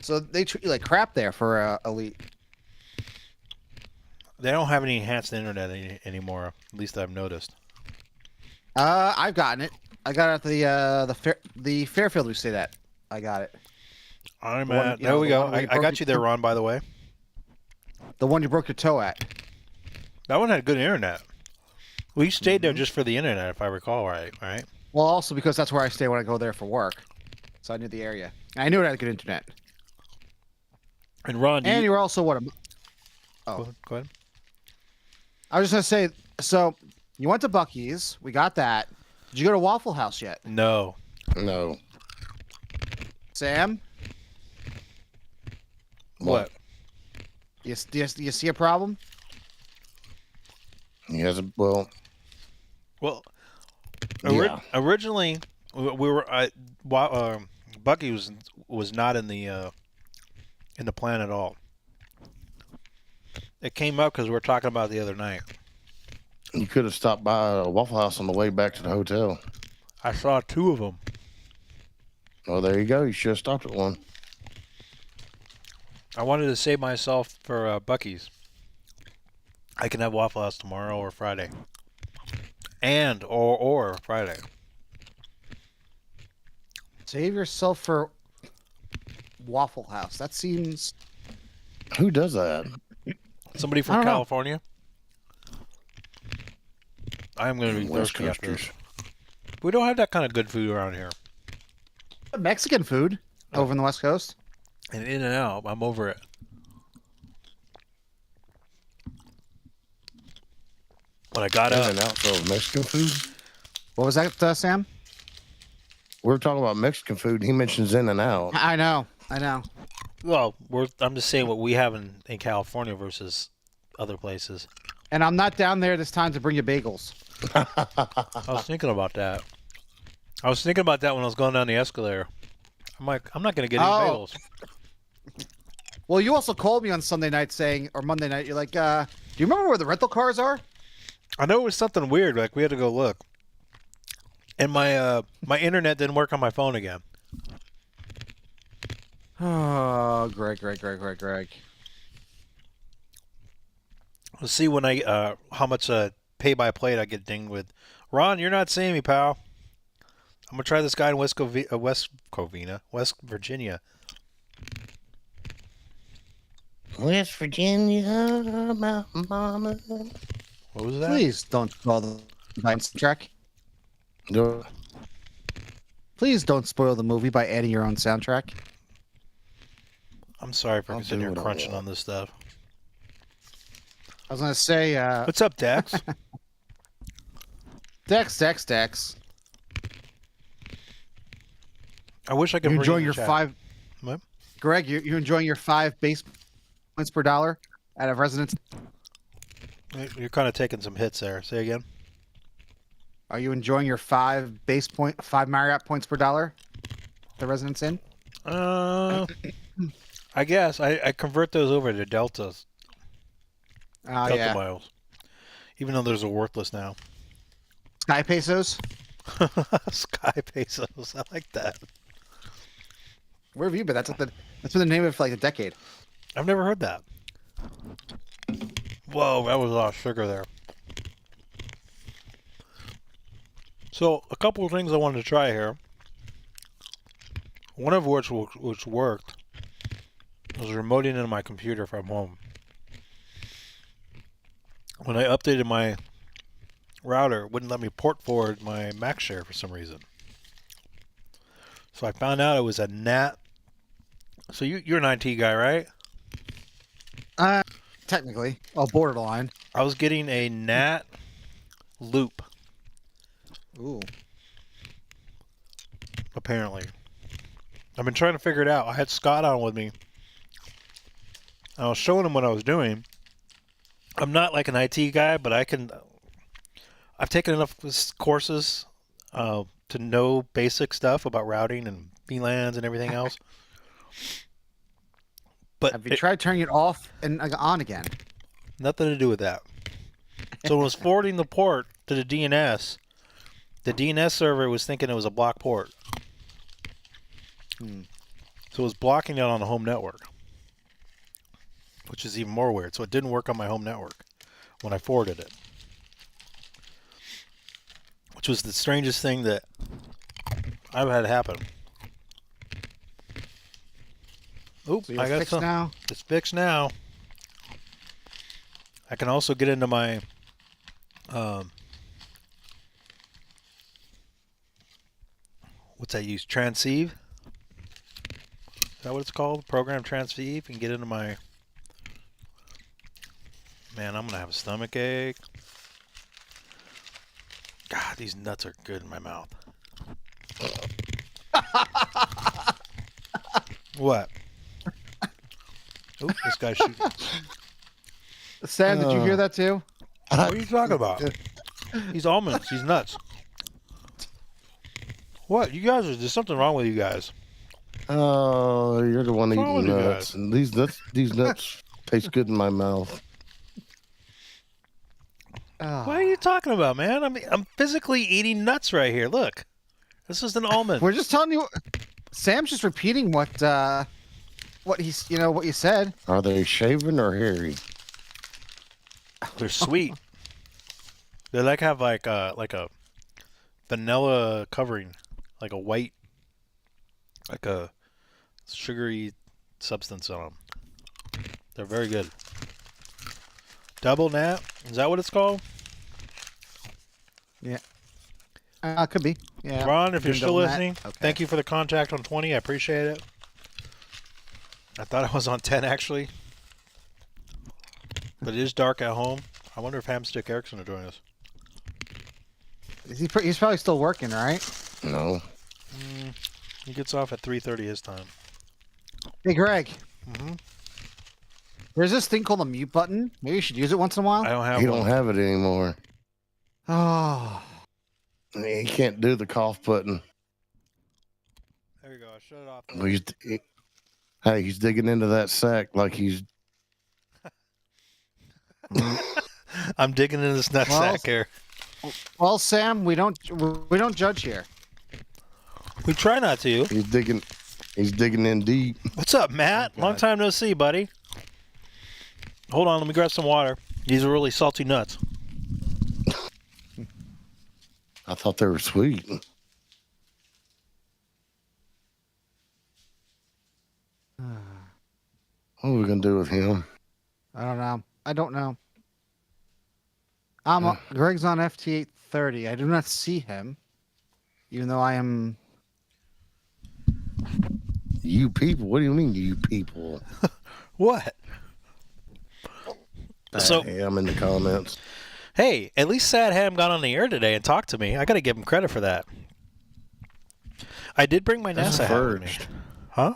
Speaker 5: So they treat you like crap there for Elite.
Speaker 1: They don't have any enhanced internet anymore. At least I've noticed.
Speaker 5: I've gotten it. I got it at the Fairfield we stayed at. I got it.
Speaker 1: There we go. I got you there, Ron, by the way.
Speaker 5: The one you broke your toe at.
Speaker 1: That one had good internet. We stayed there just for the internet, if I recall right?
Speaker 5: Well, also because that's where I stay when I go there for work. So I knew the area. And I knew it had good internet.
Speaker 1: And Ron,
Speaker 5: you were also what?
Speaker 1: Go ahead.
Speaker 5: I was just gonna say. So you went to Buc-ee's. We got that. Did you go to Waffle House yet?
Speaker 1: No.
Speaker 5: Sam?
Speaker 1: What?
Speaker 5: Do you see a problem?
Speaker 2: He has a well.
Speaker 1: Originally we were Buc-ee's was not in the plan at all. It came up because we were talking about it the other night.
Speaker 2: You could have stopped by a Waffle House on the way back to the hotel.
Speaker 1: I saw 2 of them.
Speaker 2: Well, there you go. You should have stopped at one.
Speaker 1: I wanted to save myself for Buc-ee's. I can have Waffle House tomorrow or Friday. Or Friday.
Speaker 5: Save yourself for Waffle House. That seems...
Speaker 2: Who does that?
Speaker 1: Somebody from California? I'm going to be
Speaker 2: West
Speaker 1: thirsty after
Speaker 2: Coasters.
Speaker 1: this. We don't have that kind of good food around here.
Speaker 5: Mexican food over in the West Coast.
Speaker 1: And In-N-Out, I'm over it. When I got up...
Speaker 2: In-N-Out sells Mexican food?
Speaker 5: What was that, Sam?
Speaker 2: We're talking about Mexican food. He mentions In-N-Out.
Speaker 5: I know.
Speaker 1: Well, I'm just saying what we have in California versus other places.
Speaker 5: And I'm not down there this time to bring you bagels.
Speaker 1: I was thinking about that. I was thinking about that when I was going down the escalator. I'm like, I'm not going to get any bagels.
Speaker 5: Well, you also called me on Sunday night saying, or Monday night, you're like, do you remember where the rental cars are?
Speaker 1: I know it was something weird. Like, we had to go look. And my my internet didn't work on my phone again.
Speaker 5: Oh, Greg.
Speaker 1: Let's see when I how much pay by plate I get dinged with. Ron, you're not seeing me, pal. I'm gonna try this guy in West Virginia.
Speaker 2: West Virginia, my mama.
Speaker 1: What was that?
Speaker 5: Please don't spoil the soundtrack.
Speaker 2: No.
Speaker 5: Please don't spoil the movie by adding your own soundtrack.
Speaker 1: I'm sorry for
Speaker 2: I'll
Speaker 1: sitting
Speaker 2: do
Speaker 1: here
Speaker 2: what I
Speaker 1: crunching
Speaker 2: want.
Speaker 1: on this stuff.
Speaker 5: I was gonna say,
Speaker 1: What's up, Dex?
Speaker 5: Dex.
Speaker 1: I wish I could.
Speaker 5: You
Speaker 1: bring
Speaker 5: enjoying
Speaker 1: the
Speaker 5: your
Speaker 1: chat.
Speaker 5: 5?
Speaker 1: What?
Speaker 5: Greg, you enjoying your 5 base points per dollar out of residence?
Speaker 1: You're kind of taking some hits there. Say again.
Speaker 5: Are you enjoying your 5 Marriott points per dollar? The residence in?
Speaker 1: I guess I convert those over to deltas. Delta
Speaker 5: Yeah.
Speaker 1: miles. Even though there's a worthless now.
Speaker 5: Sky pesos.
Speaker 1: Sky pesos. I like that.
Speaker 5: Where have you been? That's been the name of it for like a decade.
Speaker 1: I've never heard that. Whoa, that was a lot of sugar there. So, a couple of things I wanted to try here. One of which worked was remoting into my computer from home. When I updated my router, it wouldn't let me port forward my Mac share for some reason. So I found out it was a NAT. So you're an IT guy, right?
Speaker 5: Technically. Oh, borderline.
Speaker 1: I was getting a NAT loop,
Speaker 5: Ooh.
Speaker 1: apparently. I've been trying to figure it out. I had Scott on with me. I was showing him what I was doing. I'm not like an IT guy, but I've taken enough courses to know basic stuff about routing and VLANs and everything else. But
Speaker 5: Have you tried turning it off and on again?
Speaker 1: nothing to do with that. So when I was forwarding the port to the DNS server was thinking it was a block port. So it was blocking it on the home network, which is even more weird. So it didn't work on my home network when I forwarded it, which was the strangest thing that I've had happen. Oops,
Speaker 5: So you're
Speaker 1: I got
Speaker 5: fixed
Speaker 1: some.
Speaker 5: now?
Speaker 1: It's fixed now. I can also get into my what's that use? Transceive? Is that what it's called? Program Transceive, and get into my. Man, I'm gonna have a stomach ache. God, these nuts are good in my mouth. What? Oop, this guy's shooting.
Speaker 5: Sam, did you hear that too?
Speaker 1: What are you talking about? He's almonds. He's nuts. What? You guys there's something wrong with you guys.
Speaker 2: Oh, you're the one
Speaker 1: What's wrong
Speaker 2: eating
Speaker 1: with you
Speaker 2: nuts.
Speaker 1: guys?
Speaker 2: And these nuts taste good in my mouth.
Speaker 1: What are you talking about, man? I'm physically eating nuts right here. Look. This is an almond.
Speaker 5: We're just telling you. Sam's just repeating what he's what you said.
Speaker 2: Are they shaven or hairy?
Speaker 1: They're sweet. They have like a vanilla covering, like a white, like a sugary substance on them. They're very good. Double nat, is that what it's called?
Speaker 5: Yeah. Could be. Yeah.
Speaker 1: Ron, if you're still
Speaker 5: Double nat.
Speaker 1: listening,
Speaker 5: Okay.
Speaker 1: thank you for the contact on 20. I appreciate it. I thought I was on 10 actually, but it is dark at home. I wonder if Hamstick Erickson will join us.
Speaker 5: He's probably still working, right?
Speaker 2: No.
Speaker 1: He gets off at 3:30 his time.
Speaker 5: Hey, Greg.
Speaker 1: Mm-hmm.
Speaker 5: There's this thing called a mute button. Maybe you should use it once in a while.
Speaker 1: I don't have
Speaker 2: He
Speaker 1: one.
Speaker 2: don't have it anymore.
Speaker 5: Oh.
Speaker 2: He can't do the cough button.
Speaker 1: There you go. I shut it off.
Speaker 2: He's digging into that sack like he's.
Speaker 1: I'm digging into this nutsack here.
Speaker 5: Well, Sam, we don't judge here.
Speaker 1: We try not to.
Speaker 2: He's digging in deep.
Speaker 1: What's up, Matt?
Speaker 5: Oh,
Speaker 1: Long time no see, buddy. Hold on, let me grab some water. These are really salty nuts.
Speaker 2: I thought they were sweet. What are we gonna do with him?
Speaker 5: I don't know. Greg's on FT8 30. I do not see him, even though I am.
Speaker 2: You people? What do you mean, you people?
Speaker 1: What? So
Speaker 2: I'm in the comments.
Speaker 1: Hey, at least Sad Ham got on the air today and talked to me. I got to give him credit for that. I did bring my NASA hat with me. Huh?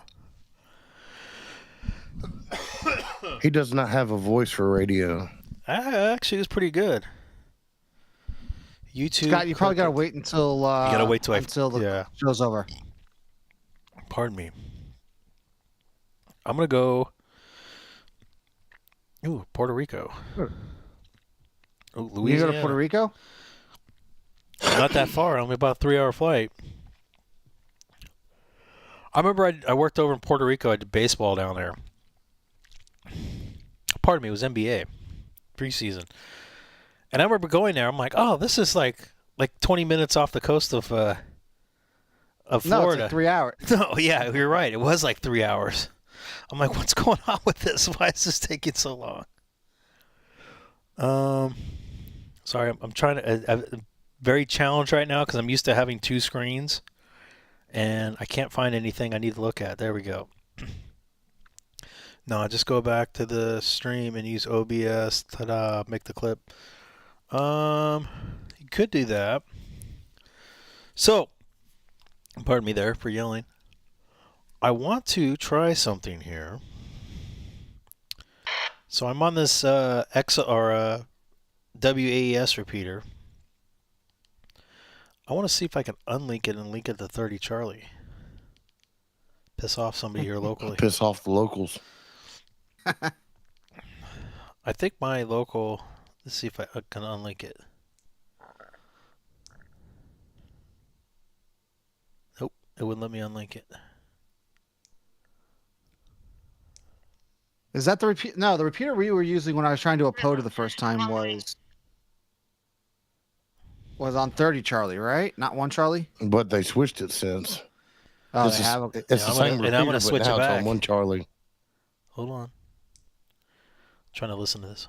Speaker 2: He does not have a voice for radio.
Speaker 1: Actually, it was pretty good. YouTube.
Speaker 5: Scott, you probably gotta wait until.
Speaker 1: You gotta wait till
Speaker 5: the show's over.
Speaker 1: Pardon me. I'm gonna go. Ooh, Puerto Rico. Ooh, Louisiana.
Speaker 5: You go to Puerto Rico?
Speaker 1: Not that far. Only about a 3-hour flight. I remember I worked over in Puerto Rico. I did baseball down there. Pardon me, it was NBA preseason. And I remember going there. I'm like, oh, this is like 20 minutes off the coast of Florida.
Speaker 5: No, it's like 3 hours.
Speaker 1: No, yeah, you're right. It was like 3 hours. I'm like, what's going on with this? Why is this taking so long? Sorry, I'm trying to. I'm very challenged right now because I'm used to having two screens, and I can't find anything I need to look at. There we go. No, just go back to the stream and use OBS. Ta-da! Make the clip. You could do that. So, pardon me there for yelling. I want to try something here. So I'm on this WAES repeater. I want to see if I can unlink it and link it to 30 Charlie. Piss off somebody here locally.
Speaker 2: Piss off the locals.
Speaker 1: I think my local. Let's see if I can unlink it. Nope, it wouldn't let me unlink it.
Speaker 5: Is that the repeat? No, the repeater we were using when I was trying to upload it the first time was on 30 Charlie, right? Not 1 Charlie?
Speaker 2: But they switched it since.
Speaker 5: Oh,
Speaker 2: It's
Speaker 5: they have.
Speaker 2: the same repeater,
Speaker 1: and I'm gonna switch
Speaker 2: but now
Speaker 1: it
Speaker 2: it's
Speaker 1: back.
Speaker 2: on 1 Charlie.
Speaker 1: Hold on. Trying to listen to this.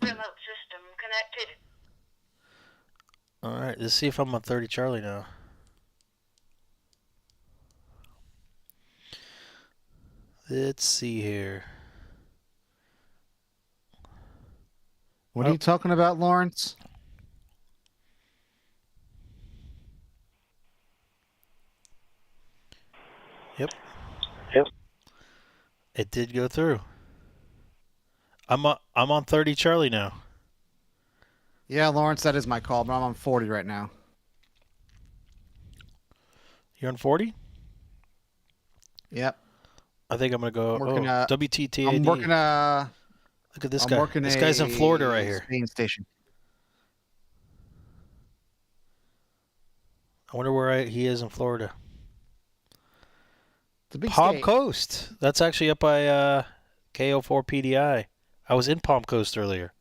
Speaker 4: Remote system connected.
Speaker 1: All right, let's see if I'm on 30 Charlie now. Let's see here.
Speaker 5: What are you talking about, Lawrence?
Speaker 1: Yep. It did go through. I'm on 30 Charlie now.
Speaker 5: Yeah, Lawrence, that is my call, but I'm on 40 right now.
Speaker 1: You're on 40?
Speaker 5: Yep.
Speaker 1: I think I'm gonna go. WTTAD.
Speaker 5: I'm working
Speaker 1: Look at this guy. This guy's in Florida right here.
Speaker 5: Spain station.
Speaker 1: I wonder where he is in Florida.
Speaker 5: It's a big
Speaker 1: Palm
Speaker 5: state.
Speaker 1: Coast. That's actually up by KO4 PDI. I was in Palm Coast earlier.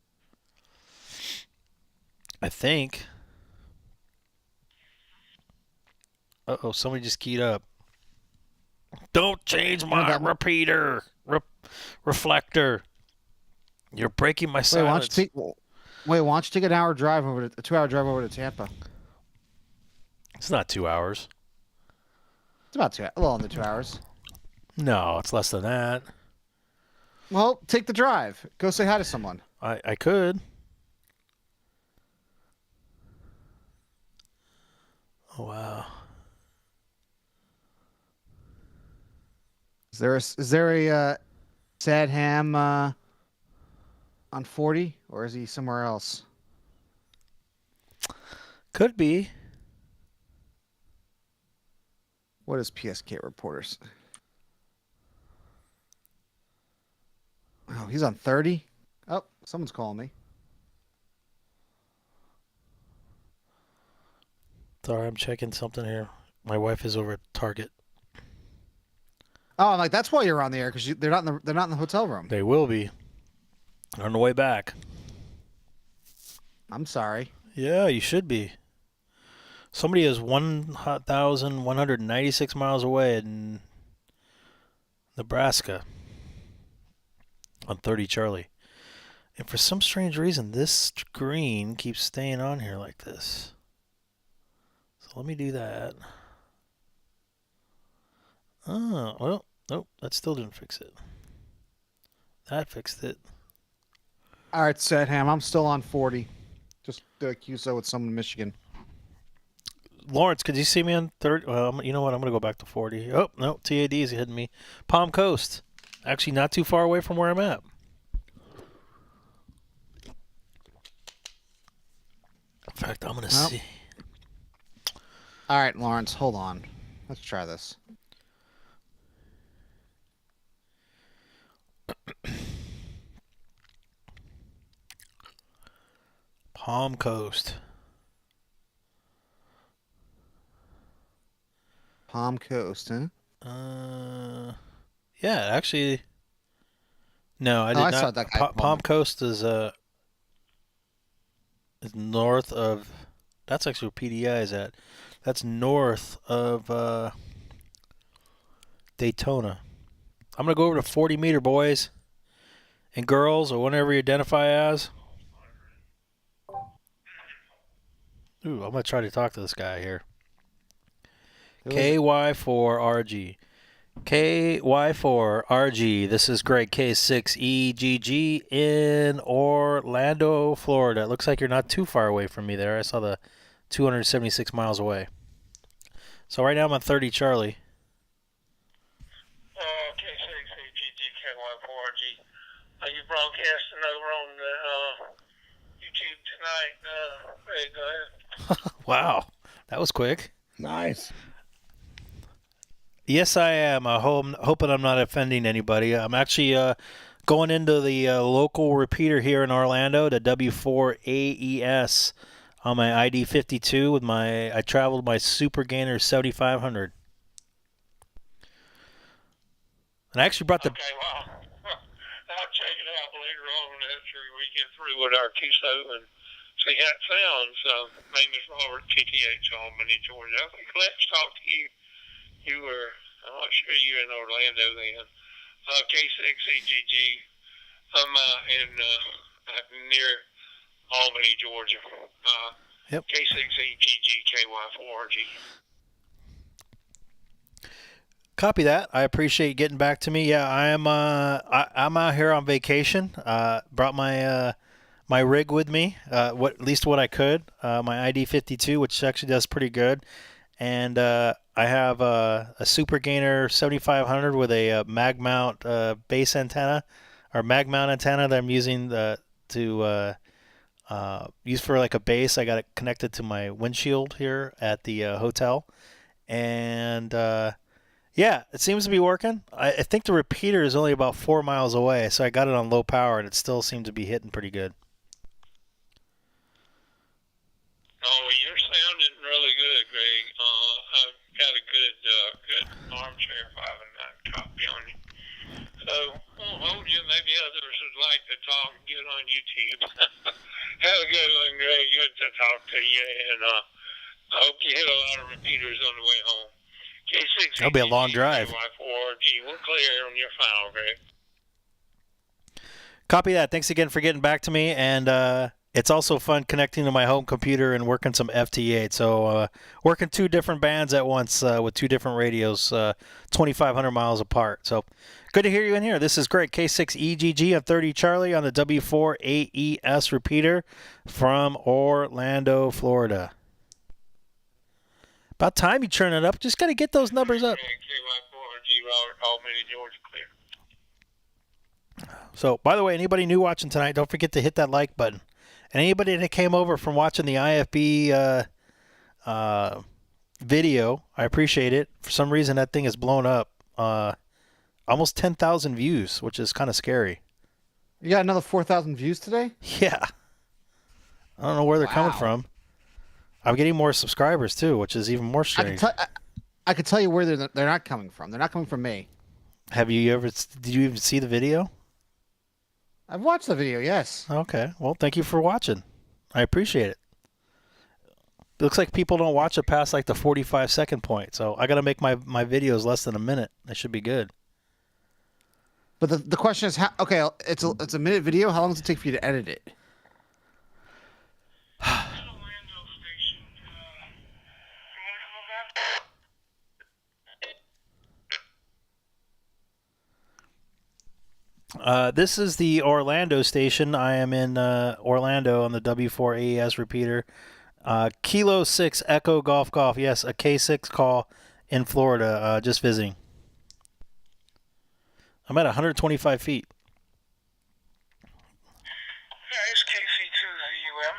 Speaker 1: I think. Uh-oh, somebody just keyed up. Don't change my repeater. Reflector. You're breaking my silence.
Speaker 5: Why don't you take an hour drive over to a 2-hour drive over to Tampa?
Speaker 1: It's not 2 hours.
Speaker 5: It's about a little under 2 hours.
Speaker 1: No, it's less than that.
Speaker 5: Well, take the drive. Go say hi to someone.
Speaker 1: I could. Oh, wow.
Speaker 5: Is there a sad ham on 40, or is he somewhere else?
Speaker 1: Could be.
Speaker 5: What is PSK reporters? Oh, he's on 30. Oh, someone's calling me.
Speaker 1: Sorry, I'm checking something here. My wife is over at Target.
Speaker 5: Oh, I'm like, that's why you're on the air, because they're not in the hotel room.
Speaker 1: They will be on the way back.
Speaker 5: I'm sorry.
Speaker 1: Yeah, you should be. Somebody is 1,196 miles away in Nebraska on 30 Charlie. And for some strange reason, this screen keeps staying on here like this. So let me do that. Oh, well, nope, that still didn't fix it. That fixed it.
Speaker 5: All right, sad ham. I'm still on 40. Just QSO with someone in Michigan.
Speaker 1: Lawrence, could you see me on 30? Well, you know what? I'm going to go back to 40. Oh, no, TAD is hitting me. Palm Coast. Actually, not too far away from where I'm at. In fact, I'm going to see.
Speaker 5: All right, Lawrence, hold on. Let's try this.
Speaker 1: Palm Coast.
Speaker 5: Palm Coast, huh?
Speaker 1: Yeah, actually. No, I did not.
Speaker 5: saw that guy.
Speaker 1: Palm Coast is north of. That's actually where PDI is at. That's north of Daytona. I'm gonna go over to 40 meter, boys and girls, or whatever you identify as. Ooh, I'm gonna try to talk to this guy here. KY4RG. KY4RG. This is Greg K6EGG in Orlando, Florida. It looks like you're not too far away from me there. I saw the 276 miles away. So right now I'm on 30 Charlie.
Speaker 3: K6EGG, KY4RG. You broadcasting over on the YouTube tonight. Hey, go ahead.
Speaker 1: Wow, that was quick.
Speaker 2: Nice.
Speaker 1: Yes, I am. I'm hoping I'm not offending anybody. I'm actually going into the local repeater here in Orlando, the W4AES on my ID52 with I traveled my Super Gainer 7500. And I actually brought the.
Speaker 3: Okay, well, I'll check it out later on after we get through with our QSO and see how it sounds. My name is Robert, TTH, Albany, Georgia. I think let's talk to you. You were, I'm not sure you were in Orlando then. K6EGG. I'm near Albany, Georgia.
Speaker 1: Yep.
Speaker 3: K6EGG, KY4RG.
Speaker 1: Copy that. I appreciate you getting back to me. Yeah, I'm out here on vacation. Brought my my rig with me. At least what I could. My ID52, which actually does pretty good, and I have a Super Gainer 7500 with a mag mount base antenna or mag mount antenna that I'm using to use for like a base. I got it connected to my windshield here at the hotel, and yeah, it seems to be working. I think the repeater is only about 4 miles away, so I got it on low power, and it still seems to be hitting pretty good.
Speaker 3: Oh, you're sounding really good, Greg. I've got a good armchair 5 and 9 copy on you. So, I'll hold you. Maybe others would like to talk and get on YouTube. Have a good one, Greg. Good to talk to you, and I hope you hit a lot of repeaters on the way home. K6.
Speaker 1: That'll be a long drive.
Speaker 3: We're clear on your file, Greg.
Speaker 1: Copy that. Thanks again for getting back to me, and it's also fun connecting to my home computer and working some FT8. So working 2 different bands at once with 2 different radios, 2,500 miles apart. So good to hear you in here. This is Greg, K6EGG on 30 Charlie on the W4AES repeater from Orlando, Florida. About time you turn it up. Just got to get those numbers up.
Speaker 3: KY4RG. G. Robert, Albany, Georgia, clear.
Speaker 1: So, by the way, anybody new watching tonight, don't forget to hit that like button. And anybody that came over from watching the IFB video, I appreciate it. For some reason, that thing is blown up. Almost 10,000 views, which is kind of scary.
Speaker 5: You got another 4,000 views today?
Speaker 1: Yeah. I don't know where they're coming from. I'm getting more subscribers, too, which is even more strange.
Speaker 5: I could tell you where they're not coming from. They're not coming from me.
Speaker 1: Did you even see the video?
Speaker 5: I've watched the video, yes.
Speaker 1: Okay. Well, thank you for watching. I appreciate it. It looks like people don't watch it past like the 45-second point. So I got to make my videos less than a minute. That should be good.
Speaker 5: But the question is, okay, it's a minute video. How long does it take for you to edit it?
Speaker 1: This is the Orlando station. I am in Orlando on the W4 AES repeater. Kilo 6 Echo Golf Golf. Yes, a K6 call in Florida. Just visiting. I'm at 125 feet.
Speaker 3: It's KC2ZUM.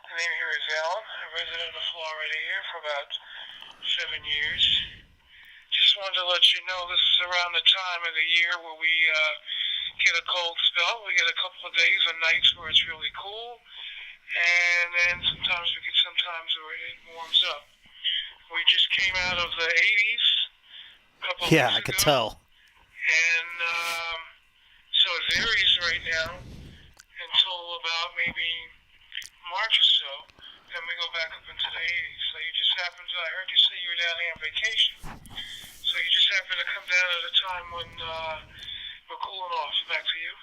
Speaker 3: The name here is Alan, a resident of Florida here for about 7 years. Just wanted to let you know this is around the time of the year where we get a cold spell. We get a couple of days and nights where it's really cool, and then sometimes we get where it warms up. We just came out of the 80s a couple of weeks ago.
Speaker 1: I could tell.
Speaker 3: And so it varies right now until about maybe March or so. Then we go back up into the 80s. So you just happened to, I heard you say you were down here on vacation. So you just happened to come down at a time when we're cooling off. Back to you.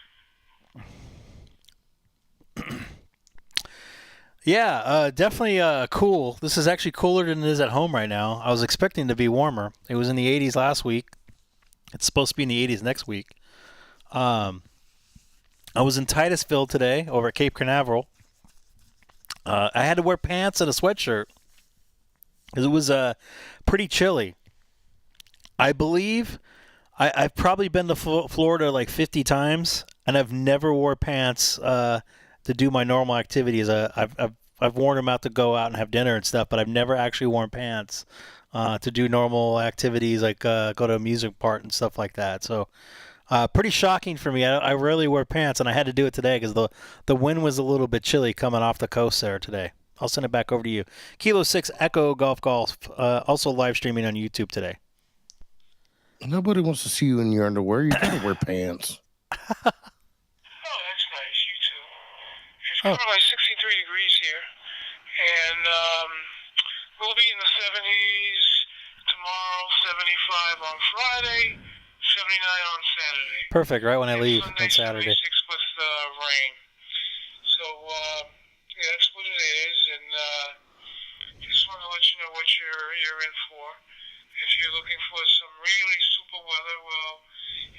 Speaker 1: Yeah, definitely cool. This is actually cooler than it is at home right now. I was expecting to be warmer. It was in the 80s last week. It's supposed to be in the 80s next week. I was in Titusville today over at Cape Canaveral. I had to wear pants and a sweatshirt because it was pretty chilly. I believe I've probably been to Florida like 50 times, and I've never wore pants to do my normal activities. I've worn them out to go out and have dinner and stuff, but I've never actually worn pants to do normal activities like go to a music part and stuff like that. So pretty shocking for me. I rarely wear pants, and I had to do it today because the wind was a little bit chilly coming off the coast there today. I'll send it back over to you. Kilo 6 Echo Golf Golf, also live streaming on YouTube today.
Speaker 2: Nobody wants to see you in your underwear. You gotta wear pants.
Speaker 3: Oh, that's nice. You too. It's kind of like 63 degrees here, and we'll be in the 70s tomorrow, 75 on Friday, 79 on Saturday.
Speaker 1: Perfect, right when I leave
Speaker 3: Sunday,
Speaker 1: on Saturday.
Speaker 3: 76 with rain. So, yeah, that's what it is, and just want to let you know what you're in for. If you're looking for some really super weather, well,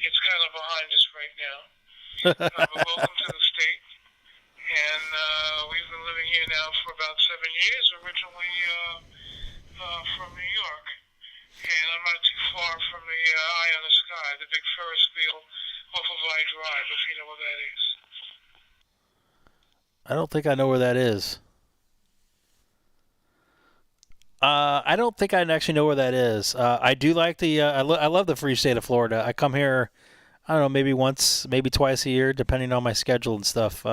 Speaker 3: it's kind of behind us right now. But welcome to the state. And we've been living here now for about 7 years, originally from New York. And I'm not too far from the Eye on the Sky, the big Ferris wheel off of I Drive, if you know what that is.
Speaker 1: I don't think I know where that is. I don't think I actually know where that is. I do like the. I love the free state of Florida. I come here, I don't know, maybe once, maybe twice a year, depending on my schedule and stuff.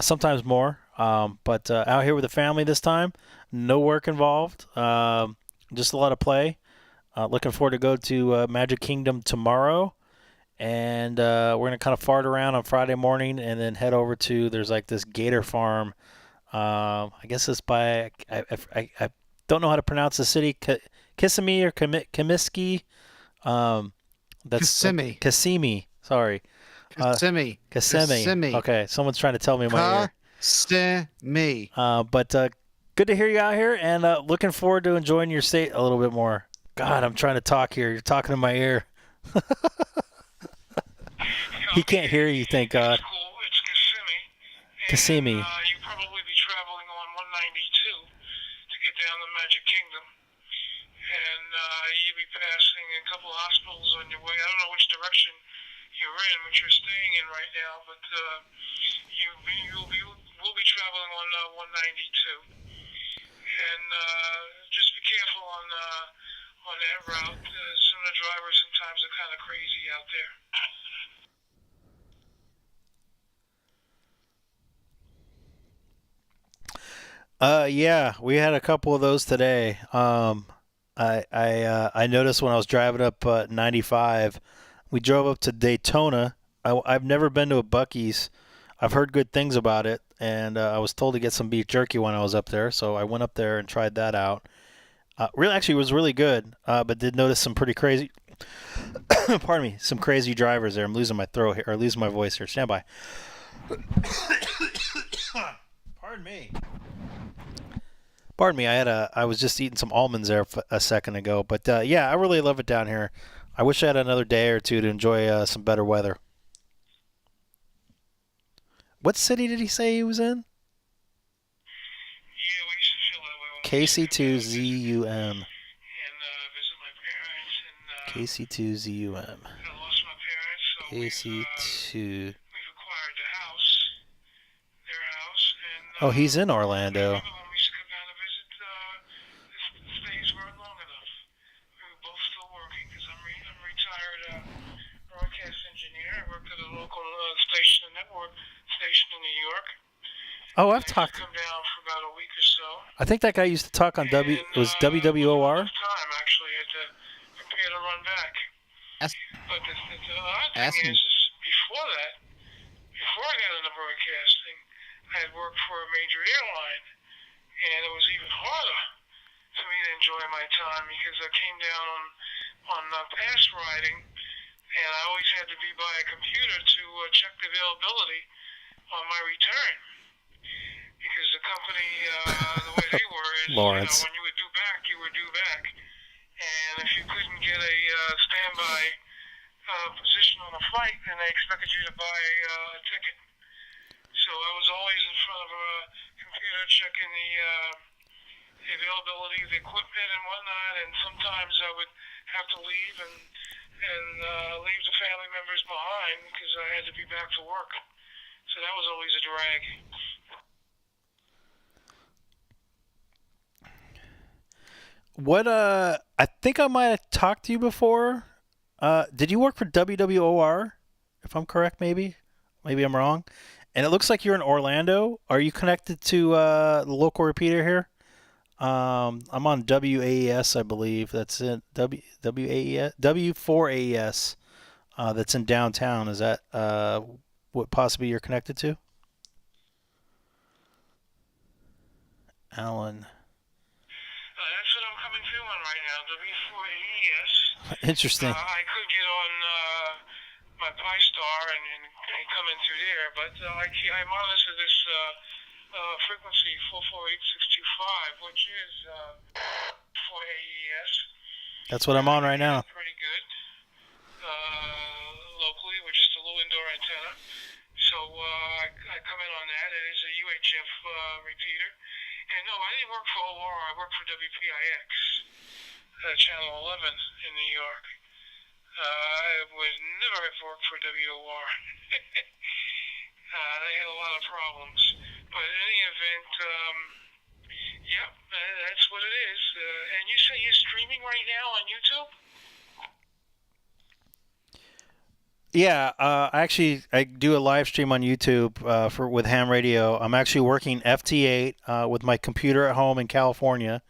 Speaker 1: Sometimes more. But out here with the family this time, no work involved. Just a lot of play. Looking forward to go to Magic Kingdom tomorrow, and we're gonna kind of fart around on Friday morning, and then head over to there's like this gator farm. I guess it's by I don't know how to pronounce the city, Kissimmee or Comiskey. That's
Speaker 5: Kissimmee.
Speaker 1: Kissimmee. Sorry. Kissimmee. Okay, someone's trying to tell me my ear.
Speaker 5: Kissimmee.
Speaker 1: But good to hear you out here, and looking forward to enjoying your state a little bit more. God, I'm trying to talk here. You're talking in my ear. He can't hear you, thank God.
Speaker 3: It's cool. It's Kissimmee.
Speaker 1: Kissimmee.
Speaker 3: You probably be traveling on 192 to get down to Magic Kingdom. and you'll be passing a couple of hospitals on your way. I don't know which direction you're in, which you're staying in right now, but we'll be traveling on 192. And just be careful on that route. Some of the drivers sometimes are kind of crazy out there.
Speaker 1: Yeah, we had a couple of those today. I noticed when I was driving up 95, we drove up to Daytona. I've never been to a Buc-ee's. I've heard good things about it, and I was told to get some beef jerky when I was up there, so I went up there and tried that out. Actually, it was really good, but did notice some pretty crazy. Pardon me, some crazy drivers there. I'm losing my throat here, or losing my voice here. Stand by. Pardon me. Pardon me. I was just eating some almonds there a second ago, but yeah, I really love it down here. I wish I had another day or two to enjoy some better weather. What city did he say he was in?
Speaker 3: Yeah, we used to feel that way when
Speaker 1: KC2ZUM.
Speaker 3: and visit my parents. And
Speaker 1: KC2ZUM.
Speaker 3: I lost my parents, so
Speaker 1: KC2.
Speaker 3: we've acquired the house, their house. And
Speaker 1: Oh, he's in Orlando.
Speaker 3: when we used to come down to visit, the stays weren't long enough. We were both still working because I'm retired broadcast engineer. I worked at a local station and network station in New York.
Speaker 1: Oh, I've
Speaker 3: I
Speaker 1: talked.
Speaker 3: come down for about a week or so.
Speaker 1: I think that guy used to talk on
Speaker 3: And,
Speaker 1: it was
Speaker 3: Enough
Speaker 1: WWOR.
Speaker 3: time actually to prepare to run back.
Speaker 5: Ask,
Speaker 3: But the odd
Speaker 5: Ask
Speaker 3: thing
Speaker 5: him.
Speaker 3: is before that, before I got into broadcasting, I had worked for a major airline, and it was even harder for me to enjoy my time because I came down on pass riding, and I always had to be by a computer to check the availability on my return. Because the company, the way they were is,
Speaker 1: Lawrence.
Speaker 3: when you were due back, you were due back. And if you couldn't get a standby position on a flight, then they expected you to buy a ticket. So I was always in front of a computer checking the availability of the equipment and whatnot, and sometimes I would have to leave and leave the family members behind because I had to be back to work. So that was always a drag.
Speaker 1: What I think I might have talked to you before. Did you work for WWOR? If I'm correct, maybe I'm wrong. And it looks like you're in Orlando. Are you connected to the local repeater here? I'm on WAES, I believe. That's it. WAES, W4AES. That's in downtown. Is that what possibly you're connected to? Alan.
Speaker 3: That's what I'm coming through on right now, W4AES.
Speaker 1: Interesting.
Speaker 3: I could get on my PyStar and come in through there, but I monitor this frequency 448625, which is for AES.
Speaker 1: That's what I'm on right now.
Speaker 3: Pretty good. Locally, we're just a little indoor antenna. So I come in on that. It is a UHF repeater. And no, I didn't work for OR. I worked for WPIX, Channel 11 in New York. I would never have worked for WOR. They had a lot of problems. But in any event, yeah, that's what it is. And you say you're streaming right now on YouTube?
Speaker 1: Yeah, actually, I do a live stream on YouTube with ham radio. I'm actually working FT8 with my computer at home in California,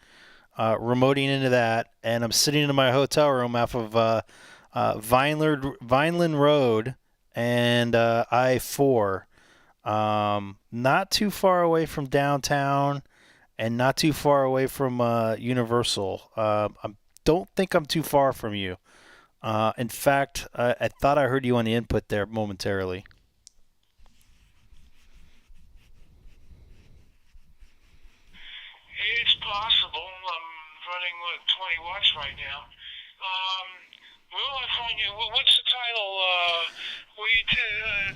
Speaker 1: remoting into that, and I'm sitting in my hotel room off of Vineland Road and I-4. Not too far away from downtown and not too far away from Universal. I don't think I'm too far from you. In fact, I thought I heard you on the input there momentarily.
Speaker 3: It's possible. I'm running, 20 watts right now. Where will I find you? What's the title? Where you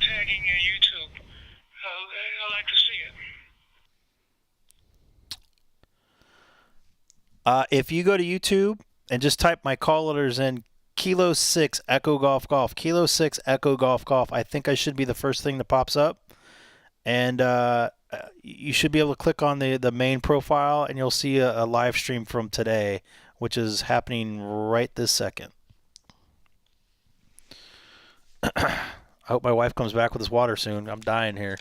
Speaker 3: tagging your YouTube? I'd like to see it.
Speaker 1: If you go to YouTube and just type my call letters in Kilo 6 Echo Golf Golf. Kilo 6 Echo Golf Golf. I think I should be the first thing that pops up. And you should be able to click on the main profile, and you'll see a live stream from today, which is happening right this second. I hope my wife comes back with this water soon. I'm dying here.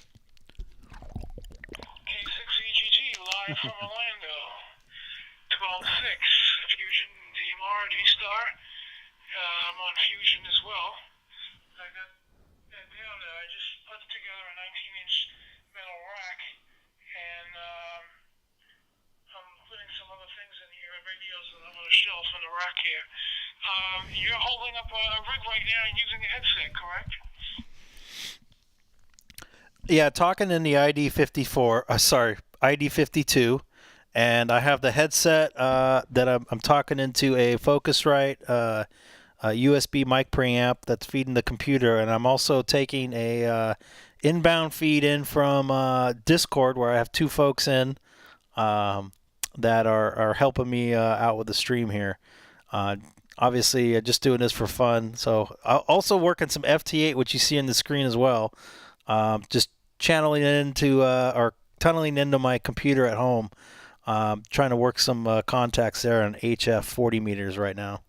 Speaker 3: K6EGG live from Orlando. 12.6 Fusion DMR DStar. I'm on Fusion as well. I got that down there. I just put together a 19-inch metal rack, and I'm putting some other things in here, radios that I'm on a shelf on the rack here. You're holding up a rig right now and using a headset, correct?
Speaker 1: Yeah, talking in the ID52, and I have the headset that I'm talking into a Focusrite USB mic preamp that's feeding the computer, and I'm also taking a inbound feed in from Discord, where I have two folks in that are helping me out with the stream here. Obviously, just doing this for fun. So I'll also working some FT8, which you see on the screen as well. Just channeling into or tunneling into my computer at home. Trying to work some contacts there on HF 40 meters right now.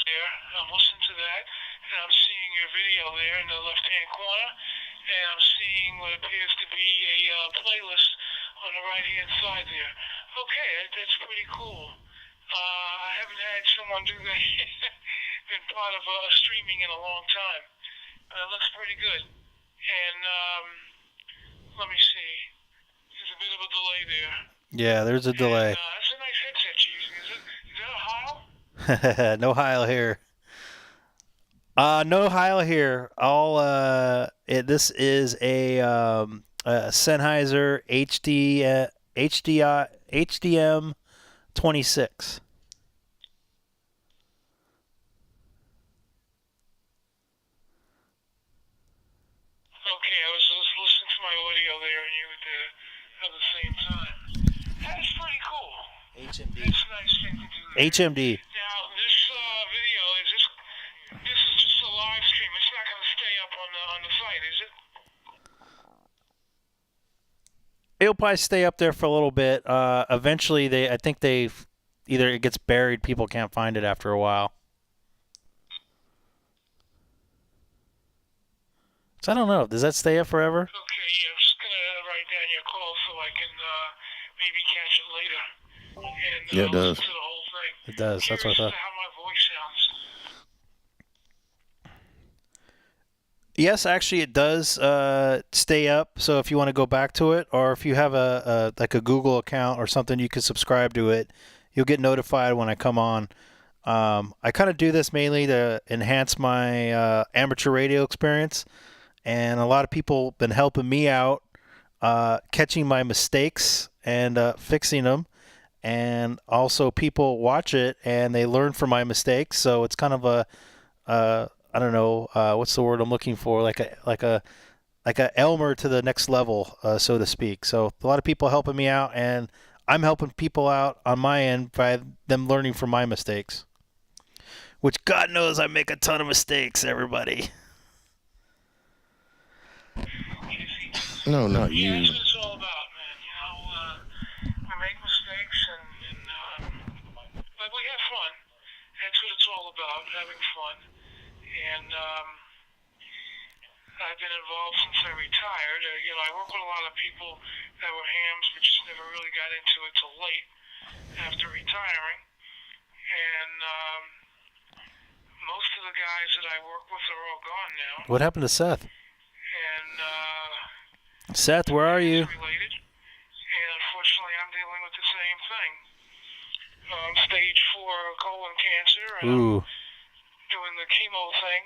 Speaker 3: There, I'm listening to that, and I'm seeing your video there in the left-hand corner, and I'm seeing what appears to be a playlist on the right-hand side there. Okay, that's pretty cool. I haven't had someone do that, been part of streaming in a long time. It looks pretty good. And let me see. There's a bit of a delay there.
Speaker 1: Yeah, there's a delay.
Speaker 3: That's a nice headset you're using. Is that a Heil?
Speaker 1: No Heil here. No Heil here. This is a Sennheiser HDM 26.
Speaker 3: Okay, I was listening to my audio there, and you would at the same time. That's pretty cool.
Speaker 1: HMD.
Speaker 3: That's a nice thing to do there.
Speaker 1: HMD.
Speaker 3: Now, this video this is just a live stream. It's not going to stay up on the site, is it?
Speaker 1: It'll probably stay up there for a little bit. Eventually, I think either it gets buried, people can't find it after a while. So I don't know. Does that stay up forever?
Speaker 3: Okay, yeah, I'm just going to write down your call so I can maybe catch it later. And,
Speaker 2: Yeah, it does.
Speaker 3: listen to the whole thing.
Speaker 1: It does. That's what I thought.
Speaker 3: How my voice sounds.
Speaker 1: Yes, actually, it does stay up. So if you want to go back to it, or if you have a Google account or something, you can subscribe to it. You'll get notified when I come on. I kind of do this mainly to enhance my amateur radio experience, and a lot of people have been helping me out, catching my mistakes and fixing them. And also, people watch it and they learn from my mistakes. So it's kind of a I don't know what's the word I'm looking for, like a Elmer to the next level, so to speak. So a lot of people helping me out, and I'm helping people out on my end by them learning from my mistakes. Which God knows I make a ton of mistakes, everybody.
Speaker 2: No, not you.
Speaker 3: Yeah, that's what it's all about, man. You know, we make mistakes, but we have fun. That's what it's all about, having fun. And I've been involved since I retired. I work with a lot of people that were hams, but just never really got into it till late after retiring. And most of the guys that I work with are all gone now.
Speaker 1: What happened to Seth?
Speaker 3: And
Speaker 1: Seth, where are you?
Speaker 3: related. And unfortunately, I'm dealing with the same thing. Stage 4 colon cancer. And
Speaker 1: Ooh.
Speaker 3: I'm doing the chemo thing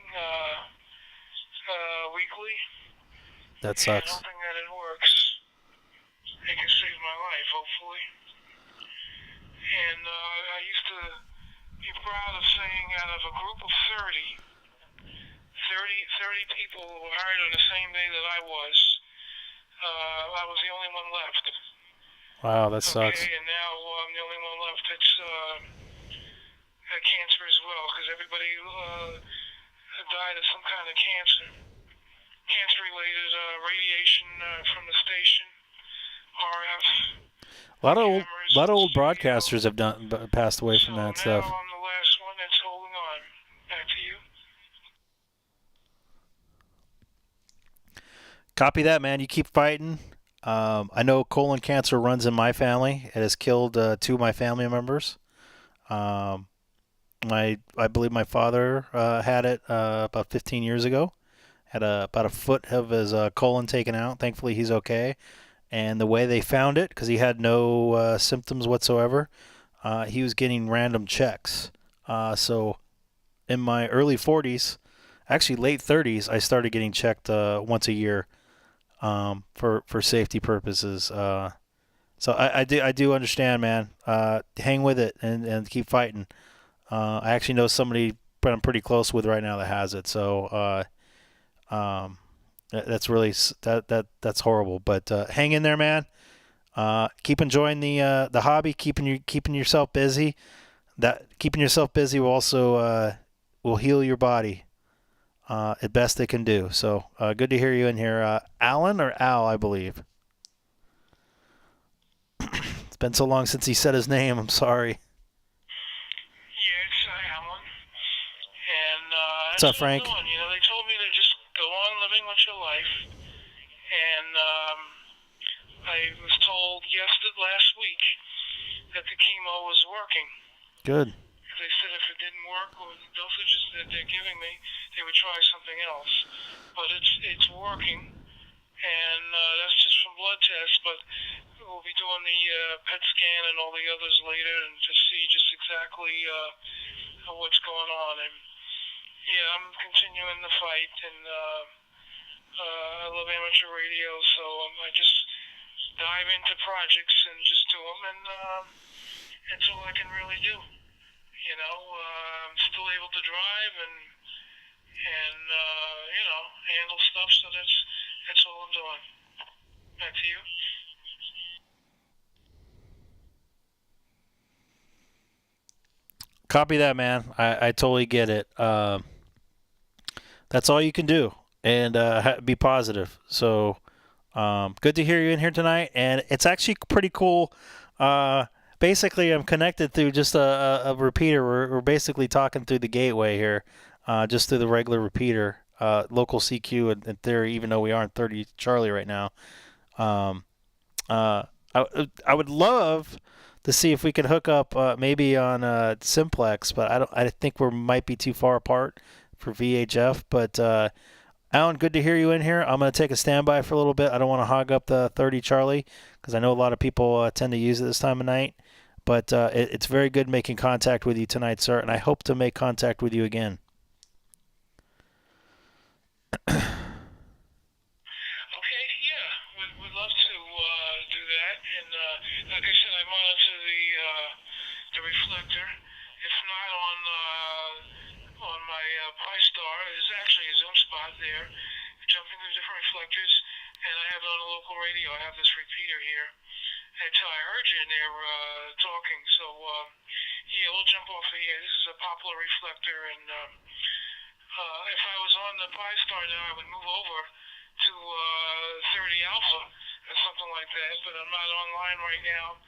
Speaker 3: weekly.
Speaker 1: That
Speaker 3: And
Speaker 1: sucks.
Speaker 3: hoping that it works. It can save my life, hopefully. And I used to be proud of saying out of a group of 30 people who were hired on the same day that I was, I was the only one left.
Speaker 1: Wow, that sucks.
Speaker 3: Okay, and now I'm the only one left that's had cancer as well, because everybody had died of some kind of cancer. Cancer-related radiation from the station, RF.
Speaker 1: A lot of old broadcasters have passed away from that stuff.
Speaker 3: So now I'm the last one that's holding on. Back to you.
Speaker 1: Copy that, man. You keep fighting. I know colon cancer runs in my family. It has killed 2 of my family members. I believe my father had it about 15 years ago. Had about a foot of his colon taken out. Thankfully, he's okay. And the way they found it, because he had no symptoms whatsoever, he was getting random checks. So in my early 40s, actually late 30s, I started getting checked once a year for safety purposes. So I do understand, man. Hang with it and keep fighting. I actually know somebody I'm pretty close with right now that has it. So that's really that's horrible. But hang in there, man. Keep enjoying the hobby. Keeping yourself busy. Keeping yourself busy will also will heal your body at best it can do. So good to hear you in here, Alan or Al, I believe. It's been so long since he said his name. I'm sorry.
Speaker 3: Yeah, it's Alan. And
Speaker 1: what's up, Frank?
Speaker 3: Doing. You know, they told me to just go on living with your life. And I was told last week that the chemo was working.
Speaker 1: Good.
Speaker 3: They said if it didn't work with the dosages that they're giving me, they would try something else. But it's working, and that's just from blood tests. But we'll be doing the PET scan and all the others later, and to see just exactly what's going on. And yeah, I'm continuing the fight, and I love amateur radio, so I just dive into projects and just do them, and it's all I can really do. You know, I'm still able to drive and you know, handle stuff. So that's all I'm doing. Back to you.
Speaker 1: Copy that, man. I totally get it. That's all you can do, and be positive. So good to hear you in here tonight, and it's actually pretty cool. Basically, I'm connected through just a repeater. We're basically talking through the gateway here, just through the regular repeater, local CQ in theory, even though we aren't 30 Charlie right now. I would love to see if we could hook up maybe on Simplex, but I think we might be too far apart for VHF. But Alan, good to hear you in here. I'm going to take a standby for a little bit. I don't want to hog up the 30 Charlie because I know a lot of people tend to use it this time of night. But it's very good making contact with you tonight, sir, and I hope to make contact with you again.
Speaker 3: Okay, yeah, we'd love to do that. And like I said, I monitor the reflector. It's not on my PriStar. There's actually a zone spot there, jumping through different reflectors, and I have it on the local radio. I have this repeater here. That's how I heard you in there talking. So, yeah, we'll jump off of here. This is a popular reflector, and if I was on the PriStar now, I would move over to 30 Alpha or something like that, but I'm not online right now.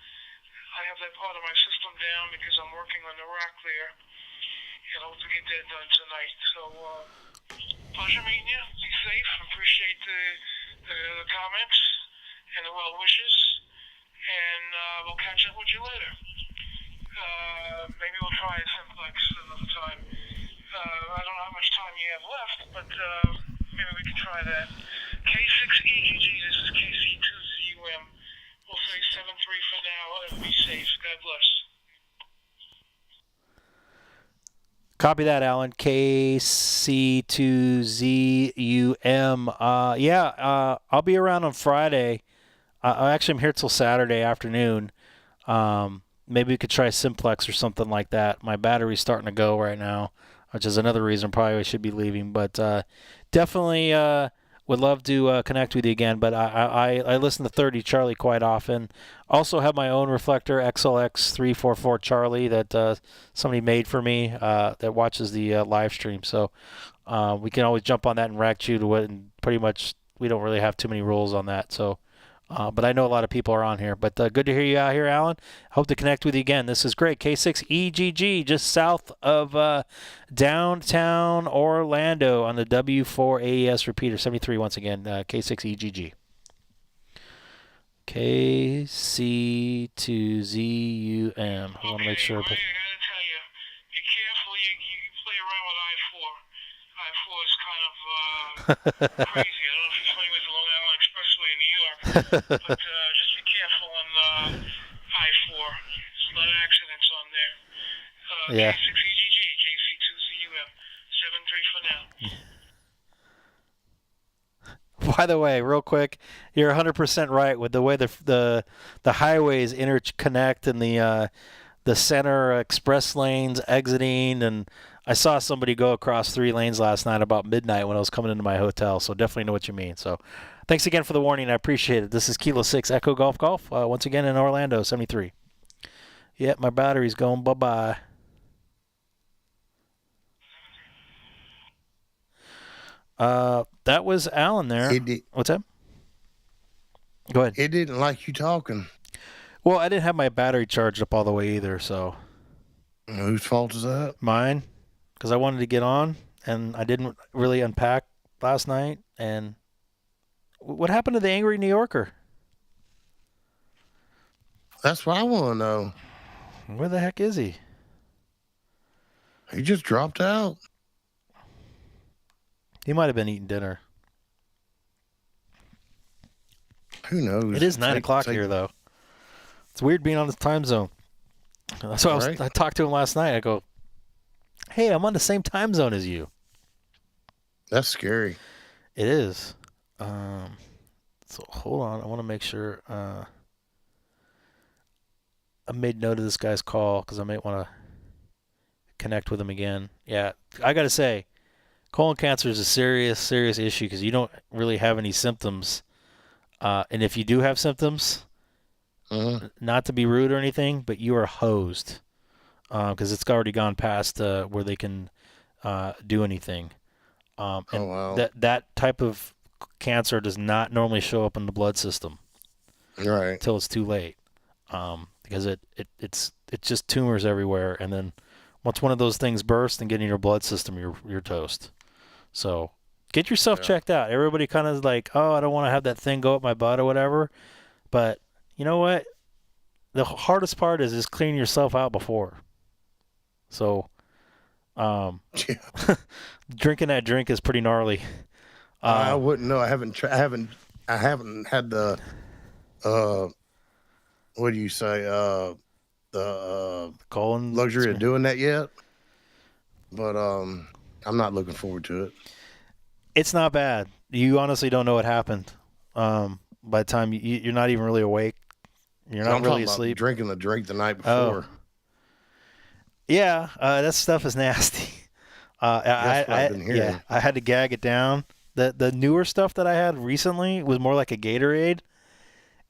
Speaker 3: I have that part of my system down because I'm working on the rack there, and I hope to get that done tonight. So, pleasure meeting you. Be safe. Appreciate the comments and the well wishes. And we'll catch up with you later. Maybe we'll try a Simplex another time. I don't know how much time you have left, but maybe we can try that. K6EGG, this is KC2ZUM. We'll say 7-3 for now, and be safe. God bless.
Speaker 1: Copy that, Alan. KC2ZUM. I'll be around on Friday. Actually, I'm here till Saturday afternoon. Maybe we could try Simplex or something like that. My battery's starting to go right now, which is another reason probably I should be leaving. But definitely, Would love to connect with you again, but I listen to 30 Charlie quite often. Also have my own reflector, XLX344 Charlie, that somebody made for me that watches the live stream. So we can always jump on that and rack you to it, and pretty much we don't really have too many rules on that. So, but I know a lot of people are on here. But good to hear you out here, Alan. Hope to connect with you again. This is great. K6EGG, just south of downtown Orlando on the W4 AES repeater 73. Once again, K6EGG. KC2ZUM. I want to make sure.
Speaker 3: But I gotta tell you, be careful. You play around with I-4. I-4 is kind of crazy. I don't know if you're familiar with the Long Island Expressway in New York, but just be careful on I-4. There's a lot of accidents on there.
Speaker 1: Yeah.
Speaker 3: K6EGG, KC2ZUM, 73 for now.
Speaker 1: By the way, real quick, you're 100% right with the way the highways interconnect and the center express lanes exiting. And I saw somebody go across 3 lanes last night about midnight when I was coming into my hotel. So definitely know what you mean. So thanks again for the warning. I appreciate it. This is Kilo 6 Echo Golf Golf once again in Orlando 73. Yep, my battery's going bye-bye. That was Alan there. What's that? Go ahead.
Speaker 2: It didn't like you talking.
Speaker 1: Well, I didn't have my battery charged up all the way either, so.
Speaker 2: Whose fault is that?
Speaker 1: Mine, because I wanted to get on, and I didn't really unpack last night. And what happened to the angry New Yorker?
Speaker 2: That's what I want to know.
Speaker 1: Where the heck is he?
Speaker 2: He just dropped out.
Speaker 1: He might have been eating dinner.
Speaker 2: Who knows?
Speaker 1: It is 9 o'clock here, though. It's weird being on this time zone. That's why I talked to him last night. I go, hey, I'm on the same time zone as you.
Speaker 2: That's scary.
Speaker 1: It is. So hold on. I want to make sure. I made note of this guy's call because I might want to connect with him again. Yeah, I got to say, colon cancer is a serious, serious issue because you don't really have any symptoms. And if you do have symptoms, not to be rude or anything, but you are hosed because it's already gone past where they can do anything.
Speaker 2: Wow.
Speaker 1: That type of cancer does not normally show up in the blood system,
Speaker 2: right?
Speaker 1: Until it's too late, because it's just tumors everywhere, and then once one of those things bursts and get in your blood system, you're toast. So get yourself checked out. Everybody kind of is like, oh, I don't want to have that thing go up my butt or whatever, but you know what? The hardest part is just cleaning yourself out before. So, drinking that drink is pretty gnarly.
Speaker 2: I wouldn't know. I haven't had the what do you say? The
Speaker 1: colon
Speaker 2: luxury of doing that yet. But I'm not looking forward to it.
Speaker 1: It's not bad. You honestly don't know what happened. By the time you're not even really awake, you're not really asleep.
Speaker 2: Drinking the drink the night before.
Speaker 1: Yeah, that stuff is nasty.
Speaker 2: That's what I've been hearing.
Speaker 1: Yeah, I had to gag it down. The newer stuff that I had recently was more like a Gatorade,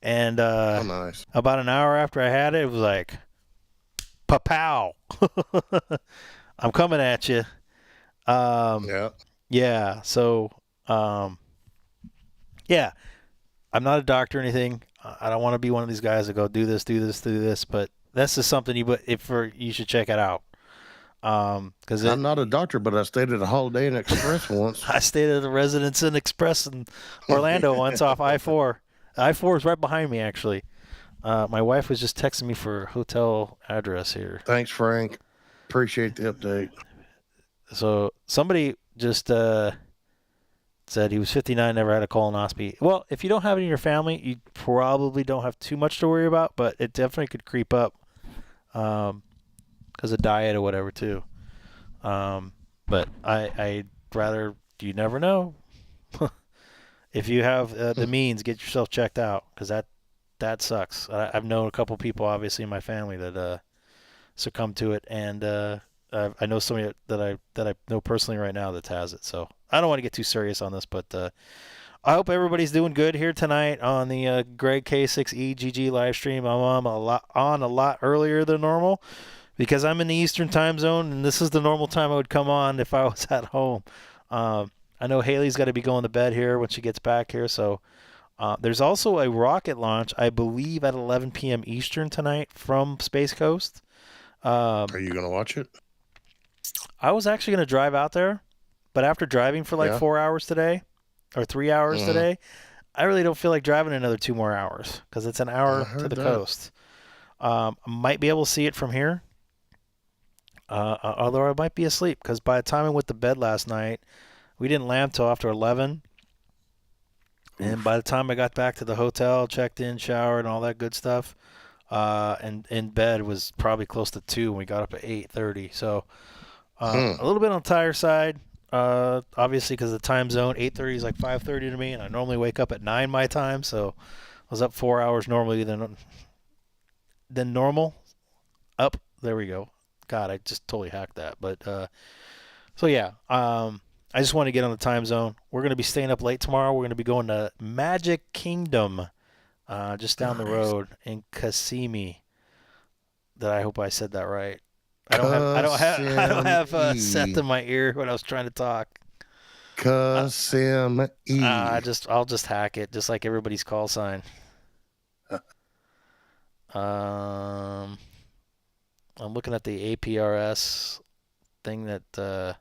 Speaker 1: and
Speaker 2: nice.
Speaker 1: About an hour after I had it, it was like, pa-pow. I'm coming at you. Yeah. So, yeah, I'm not a doctor or anything. I don't want to be one of these guys that go do this, but that's just something you should check it out. Because
Speaker 2: I'm not a doctor, but I stayed at a Holiday Inn Express once.
Speaker 1: I stayed at a Residence Inn Express in Orlando once off I-4. I-4 is right behind me, actually. My wife was just texting me for hotel address here.
Speaker 2: Thanks, Frank. Appreciate the update.
Speaker 1: So somebody just said he was 59, never had a colonoscopy. Well, if you don't have it in your family, you probably don't have too much to worry about, but it definitely could creep up because of diet or whatever too. But I'd rather, you never know. If you have the means, get yourself checked out because that sucks. I've known a couple people, obviously, in my family that succumbed to it, and I know somebody that I know personally right now that has it. So I don't want to get too serious on this, but I hope everybody's doing good here tonight on the Greg K6EGG live stream. I'm on a lot earlier than normal because I'm in the Eastern time zone, and this is the normal time I would come on if I was at home. I know Haley's got to be going to bed here when she gets back here, so there's also a rocket launch, I believe, at 11 p.m. Eastern tonight from Space Coast.
Speaker 2: Are you going to watch it?
Speaker 1: I was actually going to drive out there, but after driving for like 4 hours today, or 3 hours today, I really don't feel like driving another 2 more hours because it's an hour to the coast. I might be able to see it from here, although I might be asleep because by the time I went to bed last night, we didn't land till after 11. And by the time I got back to the hotel, checked in, showered, and all that good stuff, and in bed was probably close to 2, and we got up at 8:30. So a little bit on the tired side. Obviously, because of the time zone, 8:30 is like 5:30 to me, and I normally wake up at 9 my time, so I was up 4 hours normally than normal. Up, there we go. God, I just totally hacked that. But so yeah, I just want to get on the time zone. We're going to be staying up late tomorrow. We're going to be going to Magic Kingdom, just down the road in Kissimmee. That I hope I said that right. I don't have Seth in my ear when I was trying to talk.
Speaker 2: Kissimmee.
Speaker 1: I'll just hack it, just like everybody's call sign. I'm looking at the APRS thing that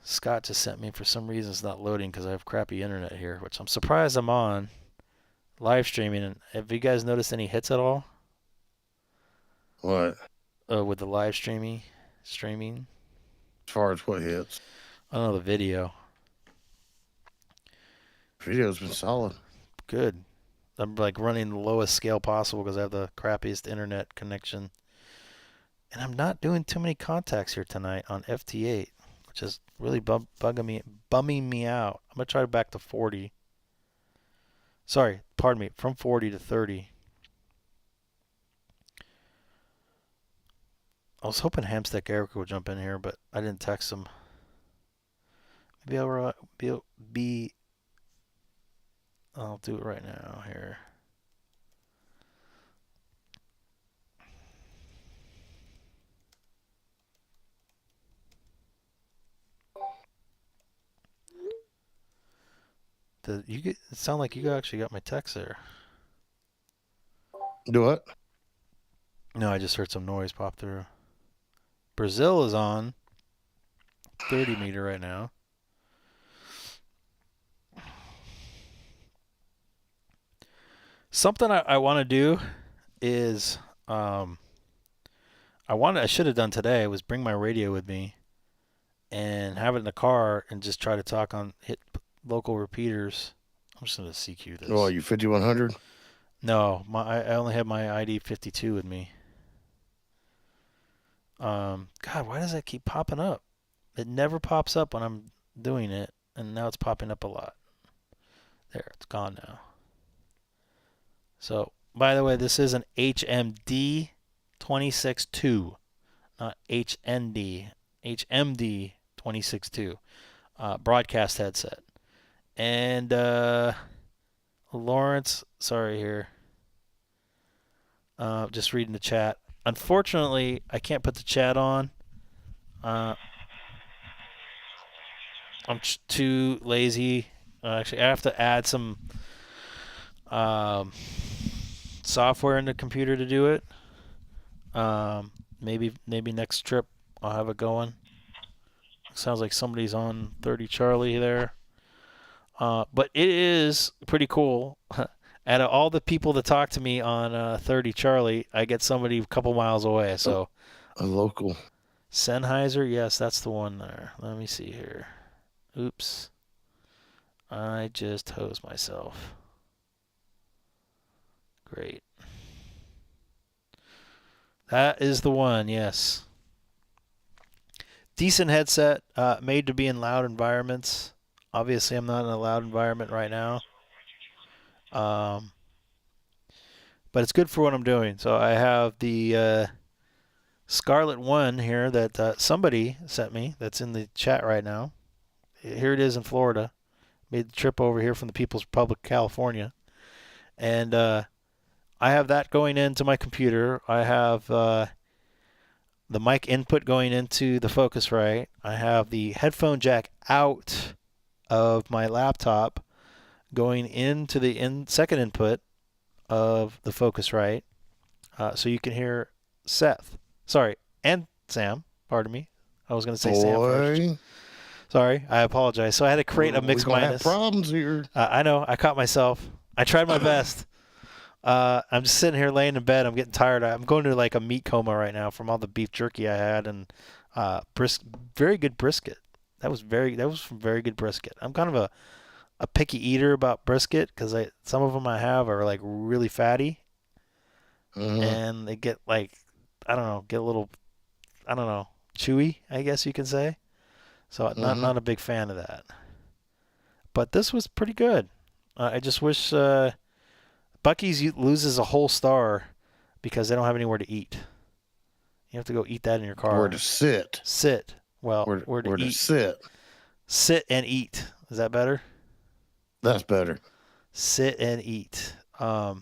Speaker 1: Scott just sent me. For some reason, it's not loading because I have crappy internet here, which I'm surprised I'm on live streaming. And have you guys noticed any hits at all?
Speaker 2: What?
Speaker 1: With the live streaming?
Speaker 2: As far as what hits?
Speaker 1: I don't know, the video.
Speaker 2: Video's been solid.
Speaker 1: Good. I'm like running the lowest scale possible because I have the crappiest internet connection. And I'm not doing too many contacts here tonight on FT8, which is really bumming me out. I'm going to try back to 40. Sorry, pardon me, from 40 to 30. I was hoping Hamstick Erica would jump in here, but I didn't text him. Maybe I'll do it right now here. It sound like you actually got my text there.
Speaker 2: Do what?
Speaker 1: No, I just heard some noise pop through. Brazil is on 30 meter right now. Something I want to do is I should have done today was bring my radio with me and have it in the car and just try to hit local repeaters. I'm just going to CQ this.
Speaker 2: Oh, you 5100?
Speaker 1: No, I only have my ID 52 with me. God, why does that keep popping up? It never pops up when I'm doing it, and now it's popping up a lot. There, it's gone now. So, by the way, this is an HMD 262, not HND, HMD 262 broadcast headset. And Lawrence, sorry here. Just reading the chat. Unfortunately, I can't put the chat on. I'm too lazy. Actually, I have to add some software in the computer to do it. Maybe next trip I'll have it going. Sounds like somebody's on 30 Charlie there. But it is pretty cool. Out of all the people that talk to me on 30 Charlie, I get somebody a couple miles away. So
Speaker 2: a local.
Speaker 1: Sennheiser, yes, that's the one there. Let me see here. Oops. I just hosed myself. Great. That is the one, yes. Decent headset, made to be in loud environments. Obviously, I'm not in a loud environment right now. But it's good for what I'm doing. So I have the Scarlet One here that somebody sent me that's in the chat right now. here it is in Florida. Made the trip over here from the People's Republic of California. And I have that going into my computer. I have the mic input going into the Focusrite. I have the headphone jack out of my laptop going into the second input of the Focusrite. So you can hear Seth. Sorry, and Sam. Pardon me. I was going to say Sam first. Sorry, I apologize. So I had to create a mix minus.
Speaker 2: Have problems here.
Speaker 1: I know. I caught myself. I tried my best. I'm just sitting here laying in bed. I'm getting tired. I'm going to like a meat coma right now from all the beef jerky I had and very good brisket. That was some very good brisket. I'm kind of a picky eater about brisket because some of them I have are like really fatty, and they get like get a little chewy, I guess you can say. So not a big fan of that. But this was pretty good. I just wish Buc-ee's loses a whole star because they don't have anywhere to eat. You have to go eat that in your car.
Speaker 2: Where to sit.
Speaker 1: Sit. Well, where to eat.
Speaker 2: Sit.
Speaker 1: Sit and eat. Is that better?
Speaker 2: That's better.
Speaker 1: Sit and eat. I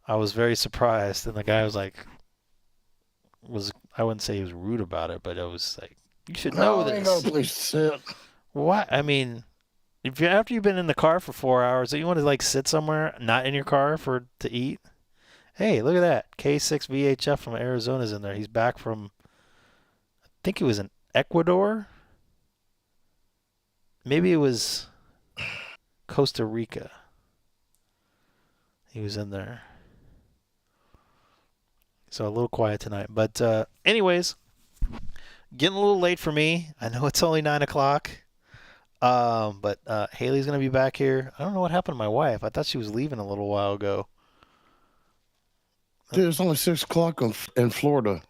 Speaker 1: was very surprised, and the guy was like, I wouldn't say he was rude about it, but I was like, you should know this.
Speaker 2: Ain't no place to sit.
Speaker 1: What? I mean, after you've been in the car for 4 hours, you want to like sit somewhere not in your car to eat? Hey, look at that. K6VHF from Arizona's in there. He's back from, I think he was in Ecuador. Maybe it was Costa Rica. He was in there. So a little quiet tonight. But anyways, getting a little late for me. I know it's only 9 o'clock. But Haley's going to be back here. I don't know what happened to my wife. I thought she was leaving a little while ago.
Speaker 2: Dude, it's only 6 o'clock in Florida.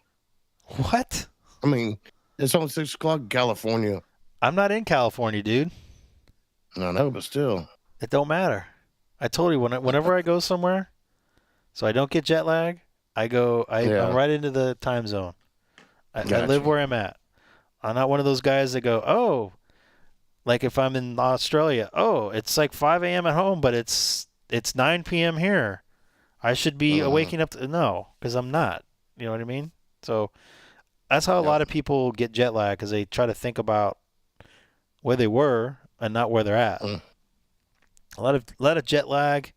Speaker 1: What?
Speaker 2: I mean, it's only 6 o'clock in California.
Speaker 1: I'm not in California, dude.
Speaker 2: I know, but still.
Speaker 1: It don't matter. I told you, whenever I go somewhere, so I don't get jet lag, I'm right into the time zone. I live where I'm at. I'm not one of those guys that go, oh, like if I'm in Australia, oh, it's like 5 a.m. at home, but it's 9 p.m. here. I should be waking up. No, because I'm not. You know what I mean? So that's how a lot of people get jet lag, because they try to think about where they were and not where they're at. A lot of jet lag,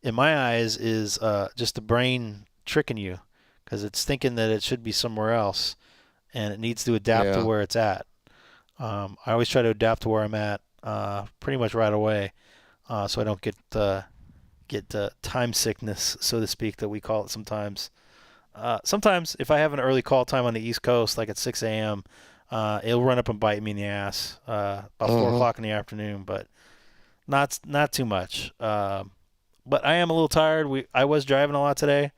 Speaker 1: in my eyes, is just the brain tricking you, because it's thinking that it should be somewhere else, and it needs to adapt to where it's at. I always try to adapt to where I'm at pretty much right away, so I don't get time sickness, so to speak, that we call it sometimes. Sometimes if I have an early call time on the East Coast, like at 6 a.m., it'll run up and bite me in the ass about 4 o'clock in the afternoon, but not too much. But I am a little tired. I was driving a lot today,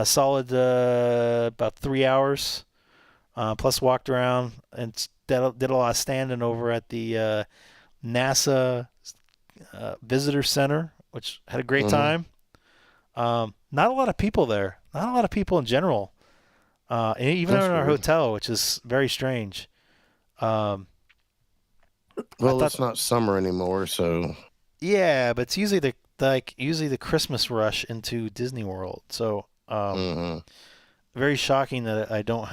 Speaker 1: solid about 3 hours, plus walked around and did a lot of standing over at the NASA Visitor Center, which had a great time. Not a lot of people there. Not a lot of people in general. And even in our hotel, which is very strange.
Speaker 2: Well, it's not summer anymore, so.
Speaker 1: Yeah, but it's usually the Christmas rush into Disney World. So very shocking that I don't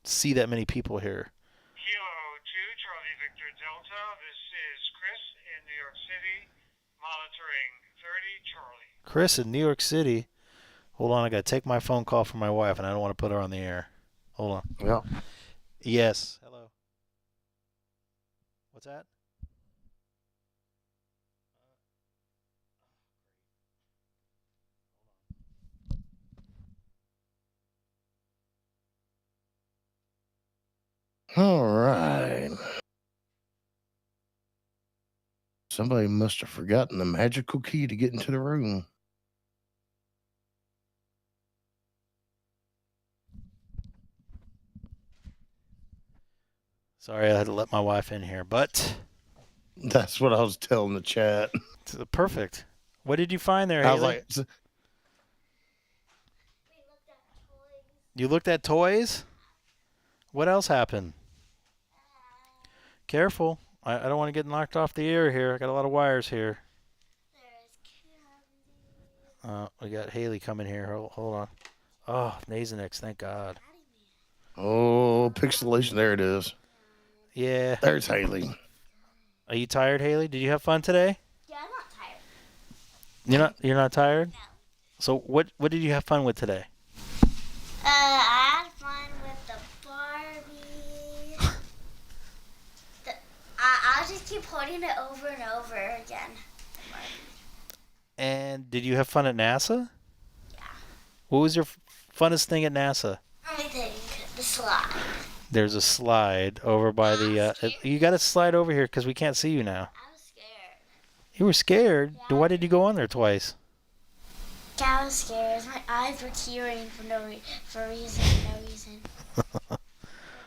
Speaker 1: see that many people here.
Speaker 3: Kilo 2, Charlie Victor Delta. This is Chris in New York City, monitoring 30 Charlie.
Speaker 1: Chris in New York City. Hold on, I gotta take my phone call from my wife, and I don't want to put her on the air. Hold on.
Speaker 2: Yeah.
Speaker 1: Yes. Hello. What's that?
Speaker 2: All right. Somebody must have forgotten the magical key to get into the room.
Speaker 1: Sorry, I had to let my wife in here, but
Speaker 2: That's what I was telling the chat.
Speaker 1: it's perfect. What did you find there,
Speaker 2: I was
Speaker 1: Haley?
Speaker 2: like,
Speaker 1: You looked at toys? What else happened? Careful. I don't want to get knocked off the air here. I got a lot of wires here. We got Haley coming here. Hold on. Oh, Nasonex, thank God.
Speaker 2: Oh, pixelation. There it is.
Speaker 1: Yeah.
Speaker 2: There's Haley.
Speaker 1: Are you tired, Haley? Did you have fun today?
Speaker 6: Yeah, I'm not tired.
Speaker 1: You're not tired?
Speaker 6: No.
Speaker 1: So what did you have fun with today?
Speaker 6: I had fun with the Barbie. I'll just keep holding it over and over again.
Speaker 1: And did you have fun at NASA?
Speaker 6: Yeah.
Speaker 1: What was your funnest thing at NASA?
Speaker 6: I think the slide.
Speaker 1: There's a slide over by the... you got to slide over here because we can't see you now.
Speaker 6: I was scared.
Speaker 1: You were scared?
Speaker 6: Yeah.
Speaker 1: Why did you go on there twice?
Speaker 6: I was scared. My eyes were tearing for no reason.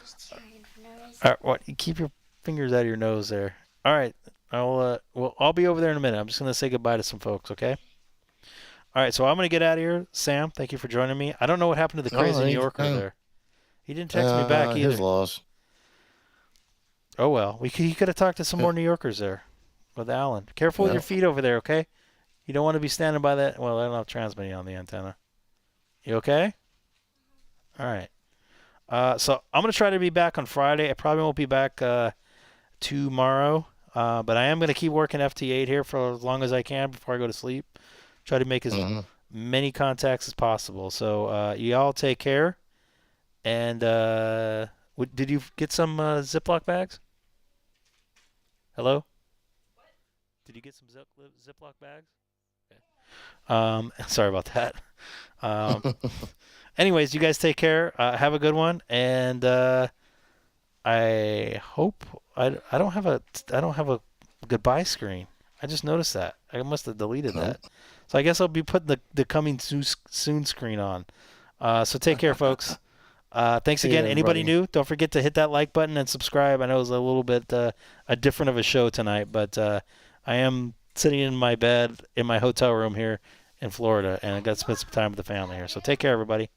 Speaker 6: Just tearing for no reason.
Speaker 1: All right, what? You keep your fingers out of your nose there. All right. I'll be over there in a minute. I'm just going to say goodbye to some folks, okay? All right, so I'm going to get out of here. Sam, thank you for joining me. I don't know what happened to the crazy New Yorker there. He didn't text me back either.
Speaker 2: His loss.
Speaker 1: Oh, well. He could have talked to some more New Yorkers there with Alan. Careful with your feet over there, okay? You don't want to be standing by that. Well, I don't have transmitting on the antenna. You okay? All right. So I'm going to try to be back on Friday. I probably won't be back tomorrow. But I am going to keep working FT8 here for as long as I can before I go to sleep. Try to make as many contacts as possible. So you all take care. And did you get some Ziploc bags? Hello? What? Did you get some Ziploc bags? Okay. Sorry about that. Anyways, you guys take care. Have a good one. And I hope I don't have a goodbye screen. I just noticed that. I must have deleted that. So I guess I'll be putting the coming soon screen on. So take care, folks. Thanks again. Anybody new? Don't forget to hit that like button and subscribe. I know it was a little bit a different of a show tonight, but I am sitting in my bed in my hotel room here in Florida, and I got to spend some time with the family here. So take care, everybody.